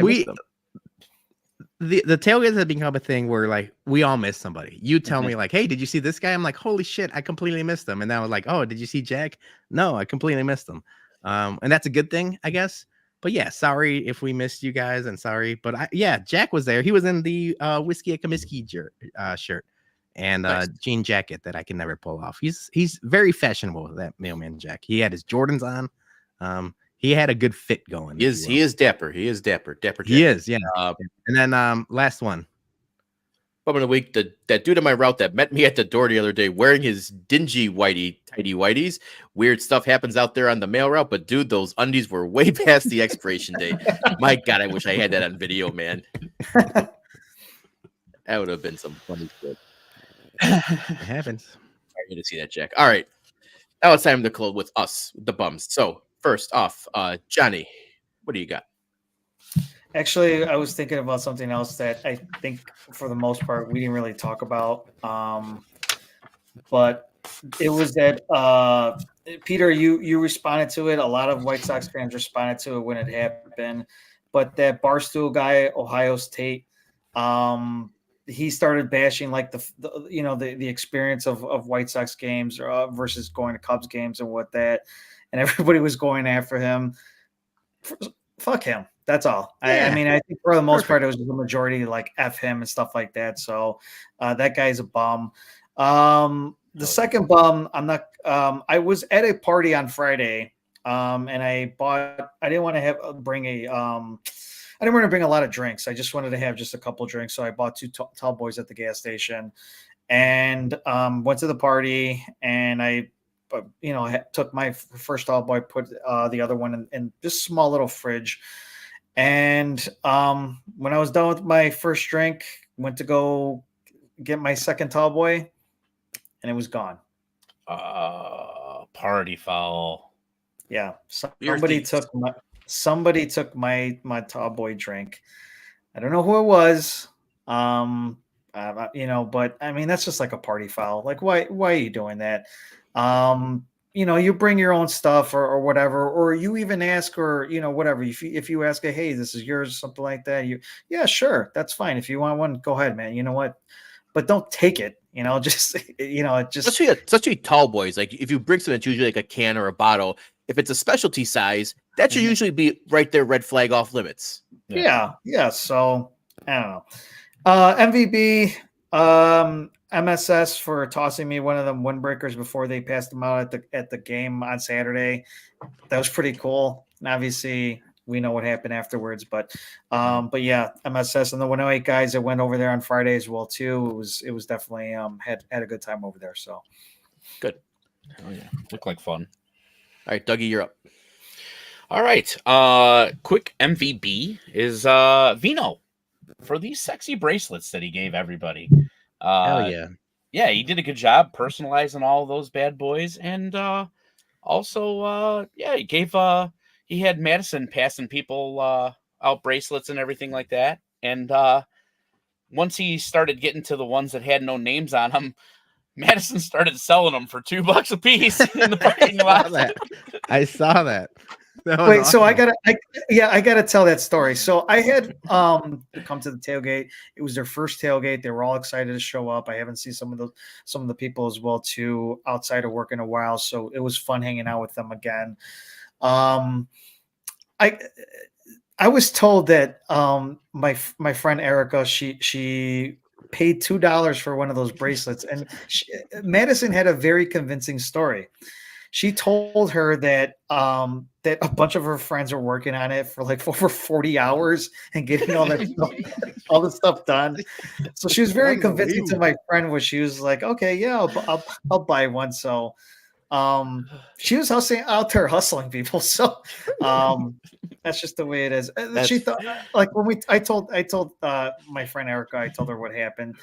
the tailgates have become a thing where like we all miss somebody. You tell me like, hey, did you see this guy? I'm like, holy shit, I completely missed him. And then I was like, oh, did you see Jack? No, I completely missed him. And that's a good thing, I guess. But yeah, sorry if we missed you guys, and sorry, but Jack was there. He was in the Whiskey at Comiskey shirt and jean jacket that I can never pull off. He's very fashionable, that Mailman Jack. He had his Jordans on. He had a good fit going. He is dapper. He is dapper. Dapper Jack. He is, yeah. And then last one. Bum of the week, that dude on my route that met me at the door the other day wearing his dingy tidy whities. Weird stuff happens out there on the mail route, but dude, those undies were way past the expiration date. My God, I wish I had that on video, man. That would have been some funny shit. It happens. I need to see that, Jack. All right. Now it's time to close with us, the bums. So first off, Johnny, what do you got? Actually, I was thinking about something else that I think, for the most part, we didn't really talk about. But it was that Peter, you responded to it. A lot of White Sox fans responded to it when it happened. But that Barstool guy, Ohio State, he started bashing like the experience of White Sox games versus going to Cubs games and what that, and everybody was going after him. Fuck him. That's all. Yeah. I mean, I think for the most part, it was the majority like F him and stuff like that. So that guy's a bum. The second bum, I'm not. I was at a party on Friday and I didn't want to bring I didn't want to bring a lot of drinks. I just wanted to have just a couple drinks. So I bought two tall boys at the gas station and went to the party. And I took my first tall boy, put the other one in just small little fridge. And when I was done with my first drink, went to go get my second tall boy, and it was gone. Party foul. Yeah, somebody took my tall boy drink. I don't know who it was. But I mean that's just like a party foul. Like why are you doing that? You bring your own stuff or whatever, or you even ask, or whatever. If you ask, hey, this is yours, something like that. Yeah, sure, that's fine. If you want one, go ahead, man. You know what? But don't take it. Especially tall boys. Like if you bring something, it's usually like a can or a bottle. If it's a specialty size, that should usually be right there, red flag off limits. Yeah. So I don't know. MVB, MSS for tossing me one of them windbreakers before they passed them out at the game on Saturday. That was pretty cool. And obviously we know what happened afterwards, but yeah, MSS and the 108 guys that went over there on Friday as well too. It was definitely had a good time over there. So good. Oh yeah, looked like fun. All right, Dougie, you're up. All right. Quick MVB is Vino for these sexy bracelets that he gave everybody. Hell yeah. Yeah, he did a good job personalizing all of those bad boys, and also he gave he had Madison passing people out bracelets and everything like that. And once he started getting to the ones that had no names on them, Madison started selling them for $2 a piece in the parking lot. I saw that. Wait, awesome. So I gotta tell that story. So I had come to the tailgate. It was their first tailgate. They were all excited to show up. I haven't seen some of the people as well too outside of work in a while. So it was fun hanging out with them again. I was told that my friend Erica, she paid $2 for one of those bracelets, and Madison had a very convincing story. She told her that that a bunch of her friends were working on it for like over 40 hours and getting all the stuff done. So she was very convincing to my friend, where she was like, "Okay, yeah, I'll buy one." So she was out there hustling people. So that's just the way it is. She thought, like, when I told my friend Erica, I told her what happened.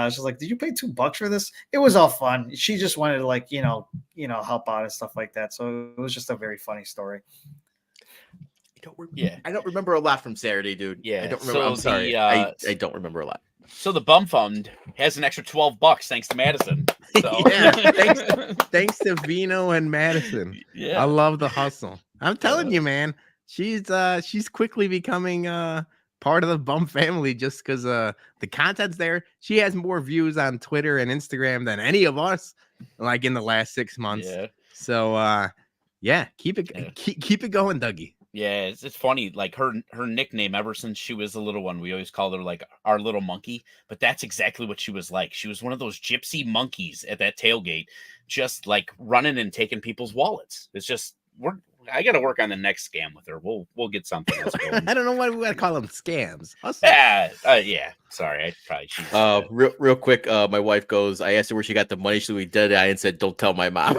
She's like, "Did you pay $2 for this?" It was all fun. She just wanted to, like, help out and stuff like that. So it was just a very funny story. I don't remember a lot from Saturday, dude. Yeah, I don't remember. so I'm sorry. I don't remember a lot. So the Bum Fund has an extra $12 thanks to Madison. So. Yeah, thanks to Vino and Madison. Yeah, I love the hustle. I'm telling you, man. She's quickly becoming part of the Bum family just because the content's there. She has more views on Twitter and Instagram than any of us, like, in the last 6 months. Yeah. So keep it going, Dougie. Yeah, it's funny. Like her nickname ever since she was a little one, we always called her like our little monkey. But that's exactly what she was like. She was one of those gypsy monkeys at that tailgate, just like running and taking people's wallets. It's just I got to work on the next scam with her. We'll get something else going. I don't know why we got to call them scams. Yeah. Sorry, I probably should. Real quick, my wife goes. I asked her where she got the money. So we did. I and said, "Don't tell my mom."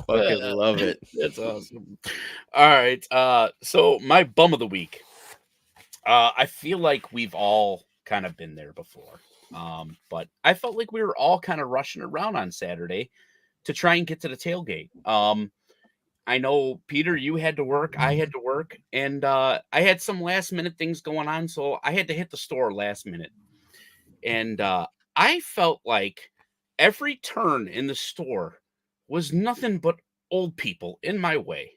Fucking love it. That's awesome. All right. So my bum of the week. I feel like we've all kind of been there before. But I felt like we were all kind of rushing around on Saturday to try and get to the tailgate. I know, Peter, you had to work. I had to work. And I had some last minute things going on. So I had to hit the store last minute. And I felt like every turn in the store was nothing but old people in my way.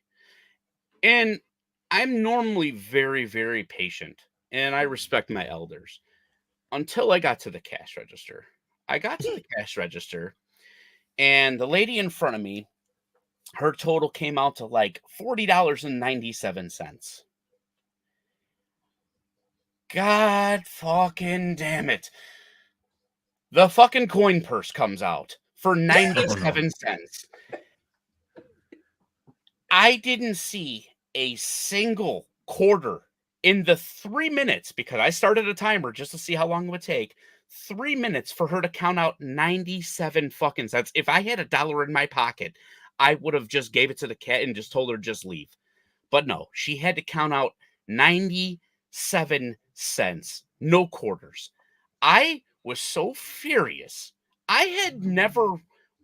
And I'm normally very, very patient, and I respect my elders until I got to the cash register. I got to the cash register, and the lady in front of me, her total came out to like $40.97. God fucking damn it. The fucking coin purse comes out for 97 cents. I didn't see a single quarter in the 3 minutes, because I started a timer just to see how long it would take. 3 minutes for her to count out 97 fucking cents. If I had $1 in my pocket, I would have just gave it to the cat and just told her just leave. But no, she had to count out 97 cents, no quarters. I was so furious. I had never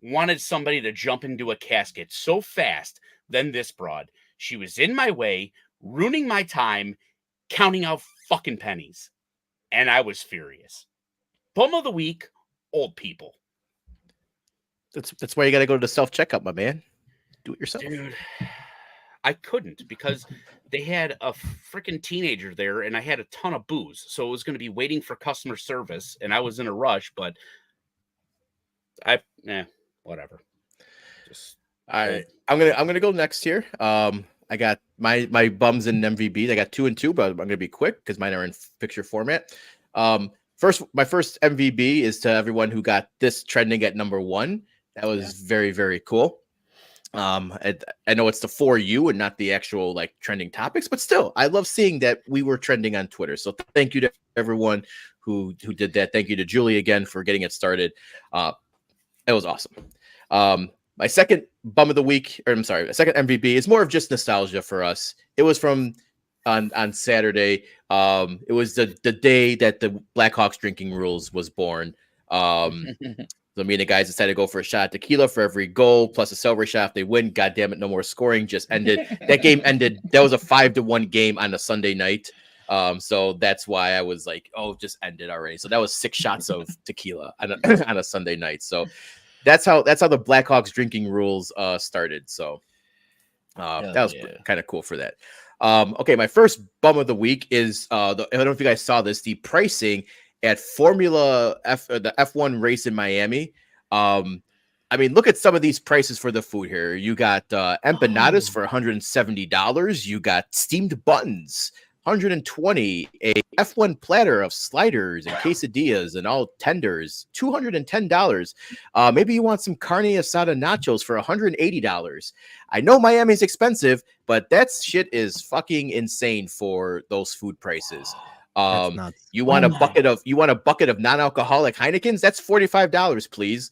wanted somebody to jump into a casket so fast than this broad. She was in my way, ruining my time, counting out fucking pennies. And I was furious. Bum of the week, old people. That's why you got to go to the self-checkout, my man. Do it yourself. Dude, I couldn't, because they had a freaking teenager there and I had a ton of booze. So it was going to be waiting for customer service and I was in a rush, but whatever. I'm gonna go next here. I got my bums in MVB. I got 2 and 2, but I'm gonna be quick because mine are in picture format. My first MVB is to everyone who got this trending at number 1. That was very, very cool. I know it's the For You and not the actual like trending topics, but still, I love seeing that we were trending on Twitter. So thank you to everyone who did that. Thank you to Julie again for getting it started. It was awesome. My second bum of the week, or I'm sorry, the second MVB is more of just nostalgia for us. It was from on Saturday. It was the day that the Blackhawks drinking rules was born. So me and the guys decided to go for a shot of tequila for every goal, plus a celebrate shot if they win. God damn it, no more scoring. Just ended. That game ended. That was a 5-1 game on a Sunday night. So that's why I was like, oh, just ended already. So that was 6 shots of tequila on a Sunday night. So that's how the Blackhawks drinking rules started. So that was kind of cool for that. Okay, my first bum of the week is I don't know if you guys saw this, the pricing at Formula F, the F1 race in Miami. I mean, look at some of these prices for the food here. You got empanadas for $170. You got steamed buns, $120. A F1 platter of sliders and quesadillas and all tenders, $210. Maybe you want some carne asada nachos for $180. I know Miami's expensive, but that shit is fucking insane for those food prices. You want a bucket of non-alcoholic Heinekens? That's $45, please.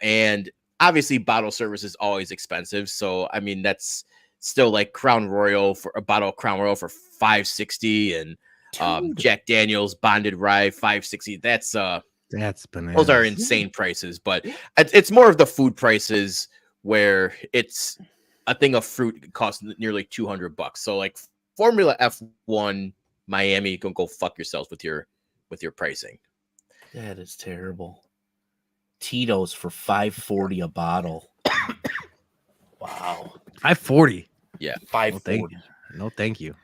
And obviously bottle service is always expensive. So I mean, that's still like Crown Royal, for a bottle of Crown Royal for $5.60, and Jack Daniel's bonded rye $5.60. That's bananas. Those are insane prices, but it's more of the food prices where it's a thing of fruit costs nearly $200. So like Formula F1 Miami, you can go fuck yourselves with your pricing. That is terrible. Tito's for $5.40 a bottle. Wow. $5.40. Yeah, $5.40. No, thank you.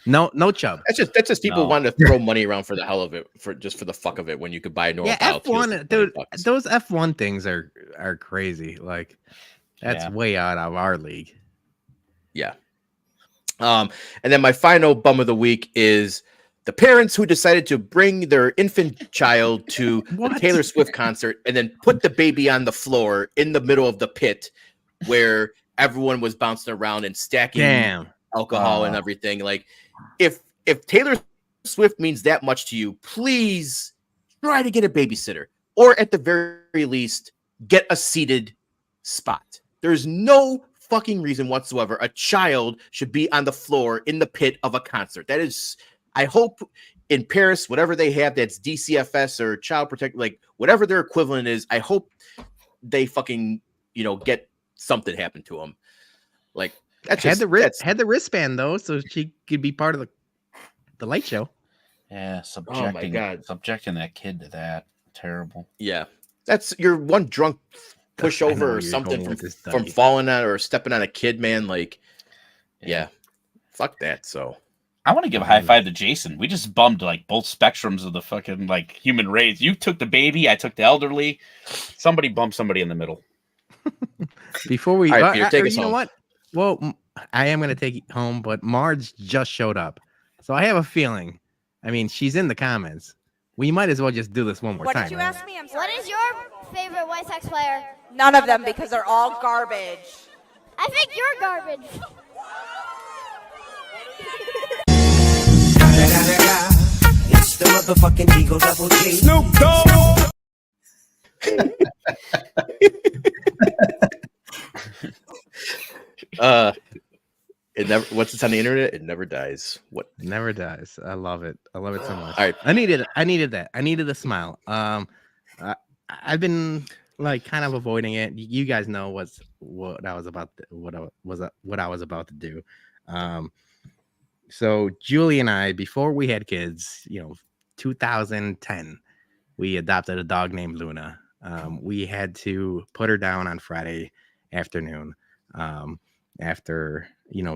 No Chubb. That's just people wanting to throw money around for the hell of it, for the fuck of it, when you could buy a normal F1, dude. Those F1 things are crazy. Like that's way out of our league. Yeah. And then my final bum of the week is the parents who decided to bring their infant child to the Taylor Swift concert and then put the baby on the floor in the middle of the pit where everyone was bouncing around and stacking alcohol and everything. Like, if Taylor Swift means that much to you, please try to get a babysitter, or at the very least, get a seated spot. There's no fucking reason whatsoever a child should be on the floor in the pit of a concert. That is, I hope in Paris, whatever they have, that's DCFS or Child Protect, like whatever their equivalent is, I hope they fucking, get something happen to them. Like, that's had the wristband though, so she could be part of the light show. Yeah, subjecting that kid to that. Terrible. Yeah. That's your one drunk pushover or something from falling on or stepping on a kid, man. Like, yeah, fuck that. So I want to give a high five to Jason. We just bummed like both spectrums of the fucking like human race. You took the baby, I took the elderly. Somebody bumped somebody in the middle. Before we, all right, Peter, take us you home. know what? Well, I am going to take it home, but Marge just showed up, so I have a feeling. I mean, she's in the comments. We might as well just do this one more What time. did you ask me? I'm sorry. What is your favorite White Sox player? None of them because they're all garbage. I think you're garbage. It's the motherfucking Eagle Double G. Snoop Dogg. It never. Once it's on the internet, it never dies. What? It never dies. I love it. I love it so much. All right. I needed that. I needed a smile. I've been like kind of avoiding it. You guys know what I was about to do. So Julie and I, before we had kids, 2010, we adopted a dog named Luna. We had to put her down on Friday afternoon after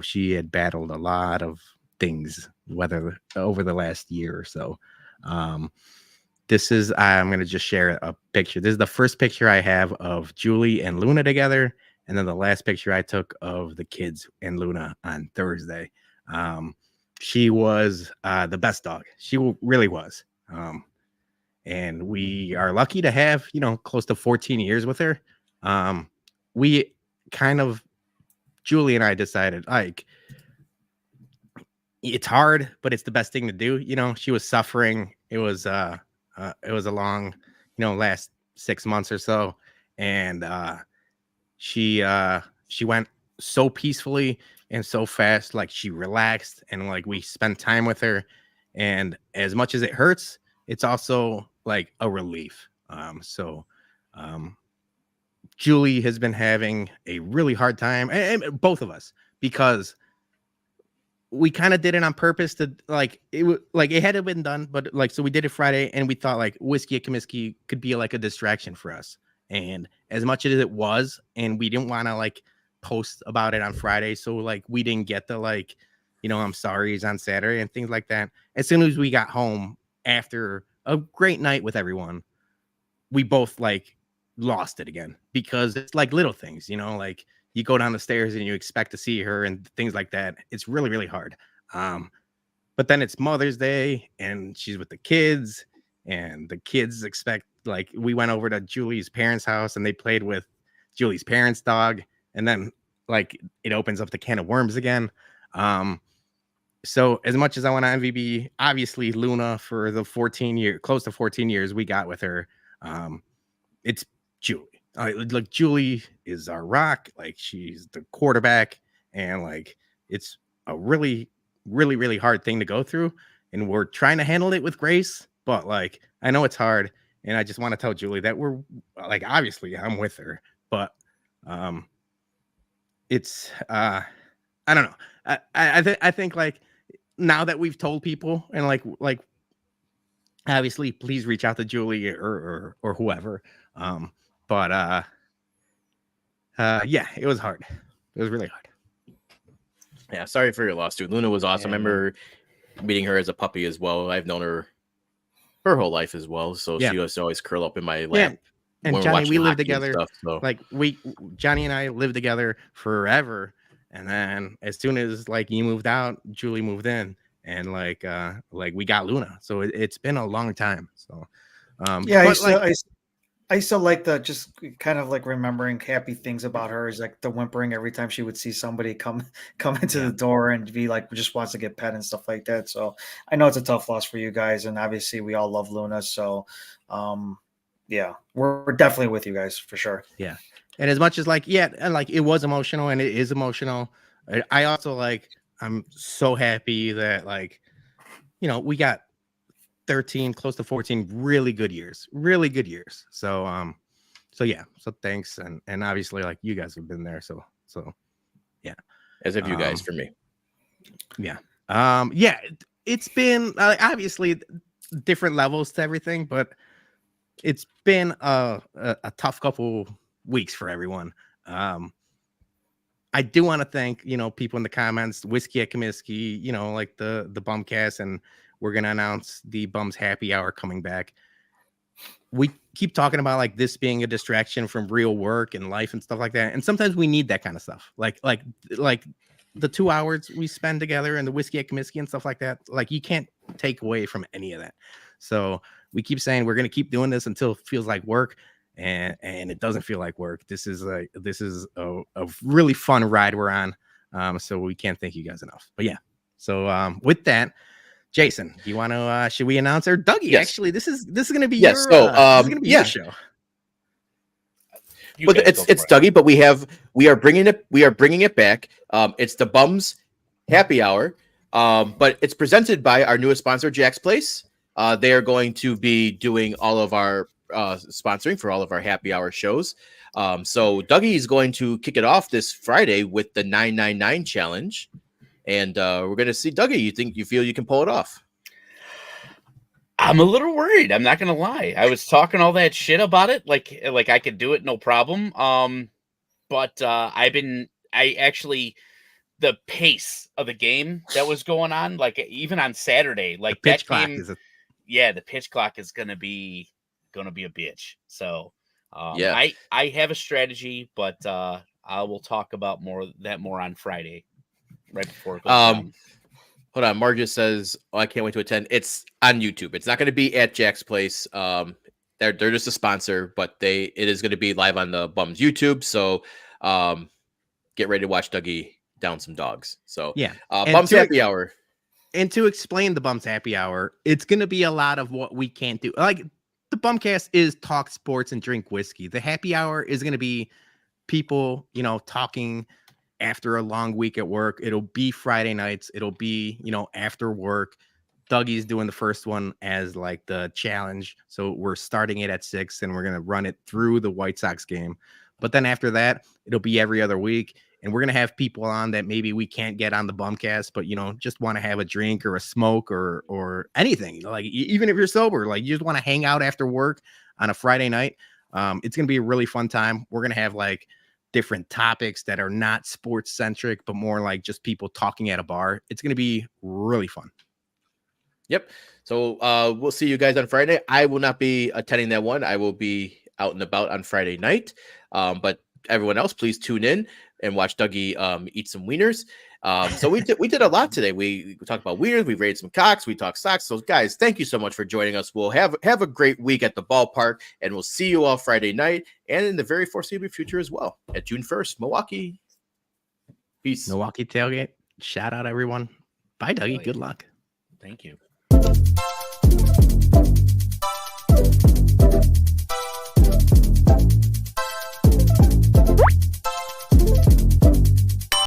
she had battled a lot of things, whether over the last year or so. I'm going to just share a picture. This is the first picture I have of Julie and Luna together, and then the last picture I took of the kids and Luna on Thursday. She was the best dog. She really was. And we are lucky to have, close to 14 years with her. We kind of, Julie and I decided, like, it's hard, but it's the best thing to do. She was suffering. It was a long, last 6 months or so. And she went so peacefully and so fast, like she relaxed, and like we spent time with her. And as much as it hurts, it's also like a relief. Julie has been having a really hard time, and both of us, because we kind of did it on purpose to it had been done, but so we did it Friday, and we thought like Whiskey at Comiskey could be like a distraction for us. And as much as it was, and we didn't want to post about it on Friday, so we didn't get the I'm sorry's on Saturday and things like that. As soon as we got home after a great night with everyone, we both lost it again, because it's little things, you go down the stairs and you expect to see her and things like that. It's really, really hard. But then it's Mother's Day and she's with the kids, and the kids expect, we went over to Julie's parents' house and they played with Julie's parents' dog. And then it opens up the can of worms again. So as much as I want to MVP, obviously Luna, for the close to 14 years we got with her, it's Julie. Julie is our rock. She's the quarterback, and it's a really, really, really hard thing to go through, and we're trying to handle it with grace. But I know it's hard, and I just want to tell Julie that we're obviously I'm with her, but it's I don't know. I think now that we've told people, and obviously please reach out to Julie or whoever. Yeah, it was hard. It was really hard. Yeah, sorry for your loss, dude. Luna was awesome. I remember meeting her as a puppy as well. I've known her whole life as well, so she used to always curl up in my lap. And Johnny, we lived together. Stuff, Johnny and I lived together forever. And then as soon as you moved out, Julie moved in, and we got Luna. So it's been a long time. So I used to like the just kind of remembering happy things about her, is the whimpering every time she would see somebody come into the door and be just wants to get pet and stuff like that. So I know it's a tough loss for you guys, and obviously we all love Luna. So yeah, we're definitely with you guys for sure. Yeah. And as much as it was emotional, and it is emotional, I also I'm so happy that we got 13, close to 14 really good years. So yeah, so thanks, and obviously you guys have been there, so yeah, as have you guys for me. Yeah. It's been obviously different levels to everything, but it's been a tough couple weeks for everyone. I do want to thank people in the comments, Whiskey at Comiskey, the BumCast, and we're gonna announce the Bums Happy Hour coming back. We keep talking about this being a distraction from real work and life and stuff like that, and sometimes we need that kind of stuff, like the 2 hours we spend together and the Whiskey at Comiskey and stuff like that. You can't take away from any of that. So we keep saying we're going to keep doing this until it feels like work. And it doesn't feel like work. This is a really fun ride we're on. So we can't thank you guys enough. But yeah. So with that, Jason, do you want to should we announce our Dougie? Yes. Actually, this is going to be Yes. your So this is going to be your show. But it's Dougie, but we are bringing it back. It's the Bums Happy Hour. But it's presented by our newest sponsor, Jack's Place. They are going to be doing all of our sponsoring for all of our happy hour shows. So Dougie is going to kick it off this Friday with the 999 challenge. And we're going to see, Dougie, you feel you can pull it off? I'm a little worried. I'm not going to lie. I was talking all that shit about it. Like I could do it. No problem. But the pace of the game that was going on, like even on Saturday, like the pitch that clock game, the pitch clock is going to be a bitch. So I have a strategy, but I will talk about more on Friday, right before it goes down. Hold on, Marcus says, I can't wait to attend. It's on YouTube. It's not going to be at Jack's Place. They're just a sponsor, but it is going to be live on the Bums YouTube. So get ready to watch Dougie down some dogs. So yeah, Bums Happy Hour. And to explain the Bums Happy Hour, it's going to be a lot of what we can't do. Like the BumCast is talk sports and drink whiskey. The Happy Hour is going to be people, talking after a long week at work. It'll be Friday nights. It'll be, after work. Dougie's doing the first one as like the challenge. So we're starting it at 6 and we're going to run it through the White Sox game. But then after that, it'll be every other week. And we're going to have people on that maybe we can't get on the BumCast, but, just want to have a drink or a smoke or anything. Like, even if you're sober, like you just want to hang out after work on a Friday night. It's going to be a really fun time. We're going to have like different topics that are not sports centric, but more like just people talking at a bar. It's going to be really fun. Yep. So we'll see you guys on Friday. I will not be attending that one. I will be out and about on Friday night. But everyone else, please tune in and watch Dougie eat some wieners. So we did a lot today. We talked about wieners, we rated some cocks, we talked stocks. So guys, thank you so much for joining us. We'll have a great week at the ballpark, and we'll see you all Friday night and in the very foreseeable future as well at June 1st, Milwaukee. Peace. Milwaukee tailgate. Shout out everyone. Bye, Dougie. Good luck. Thank you.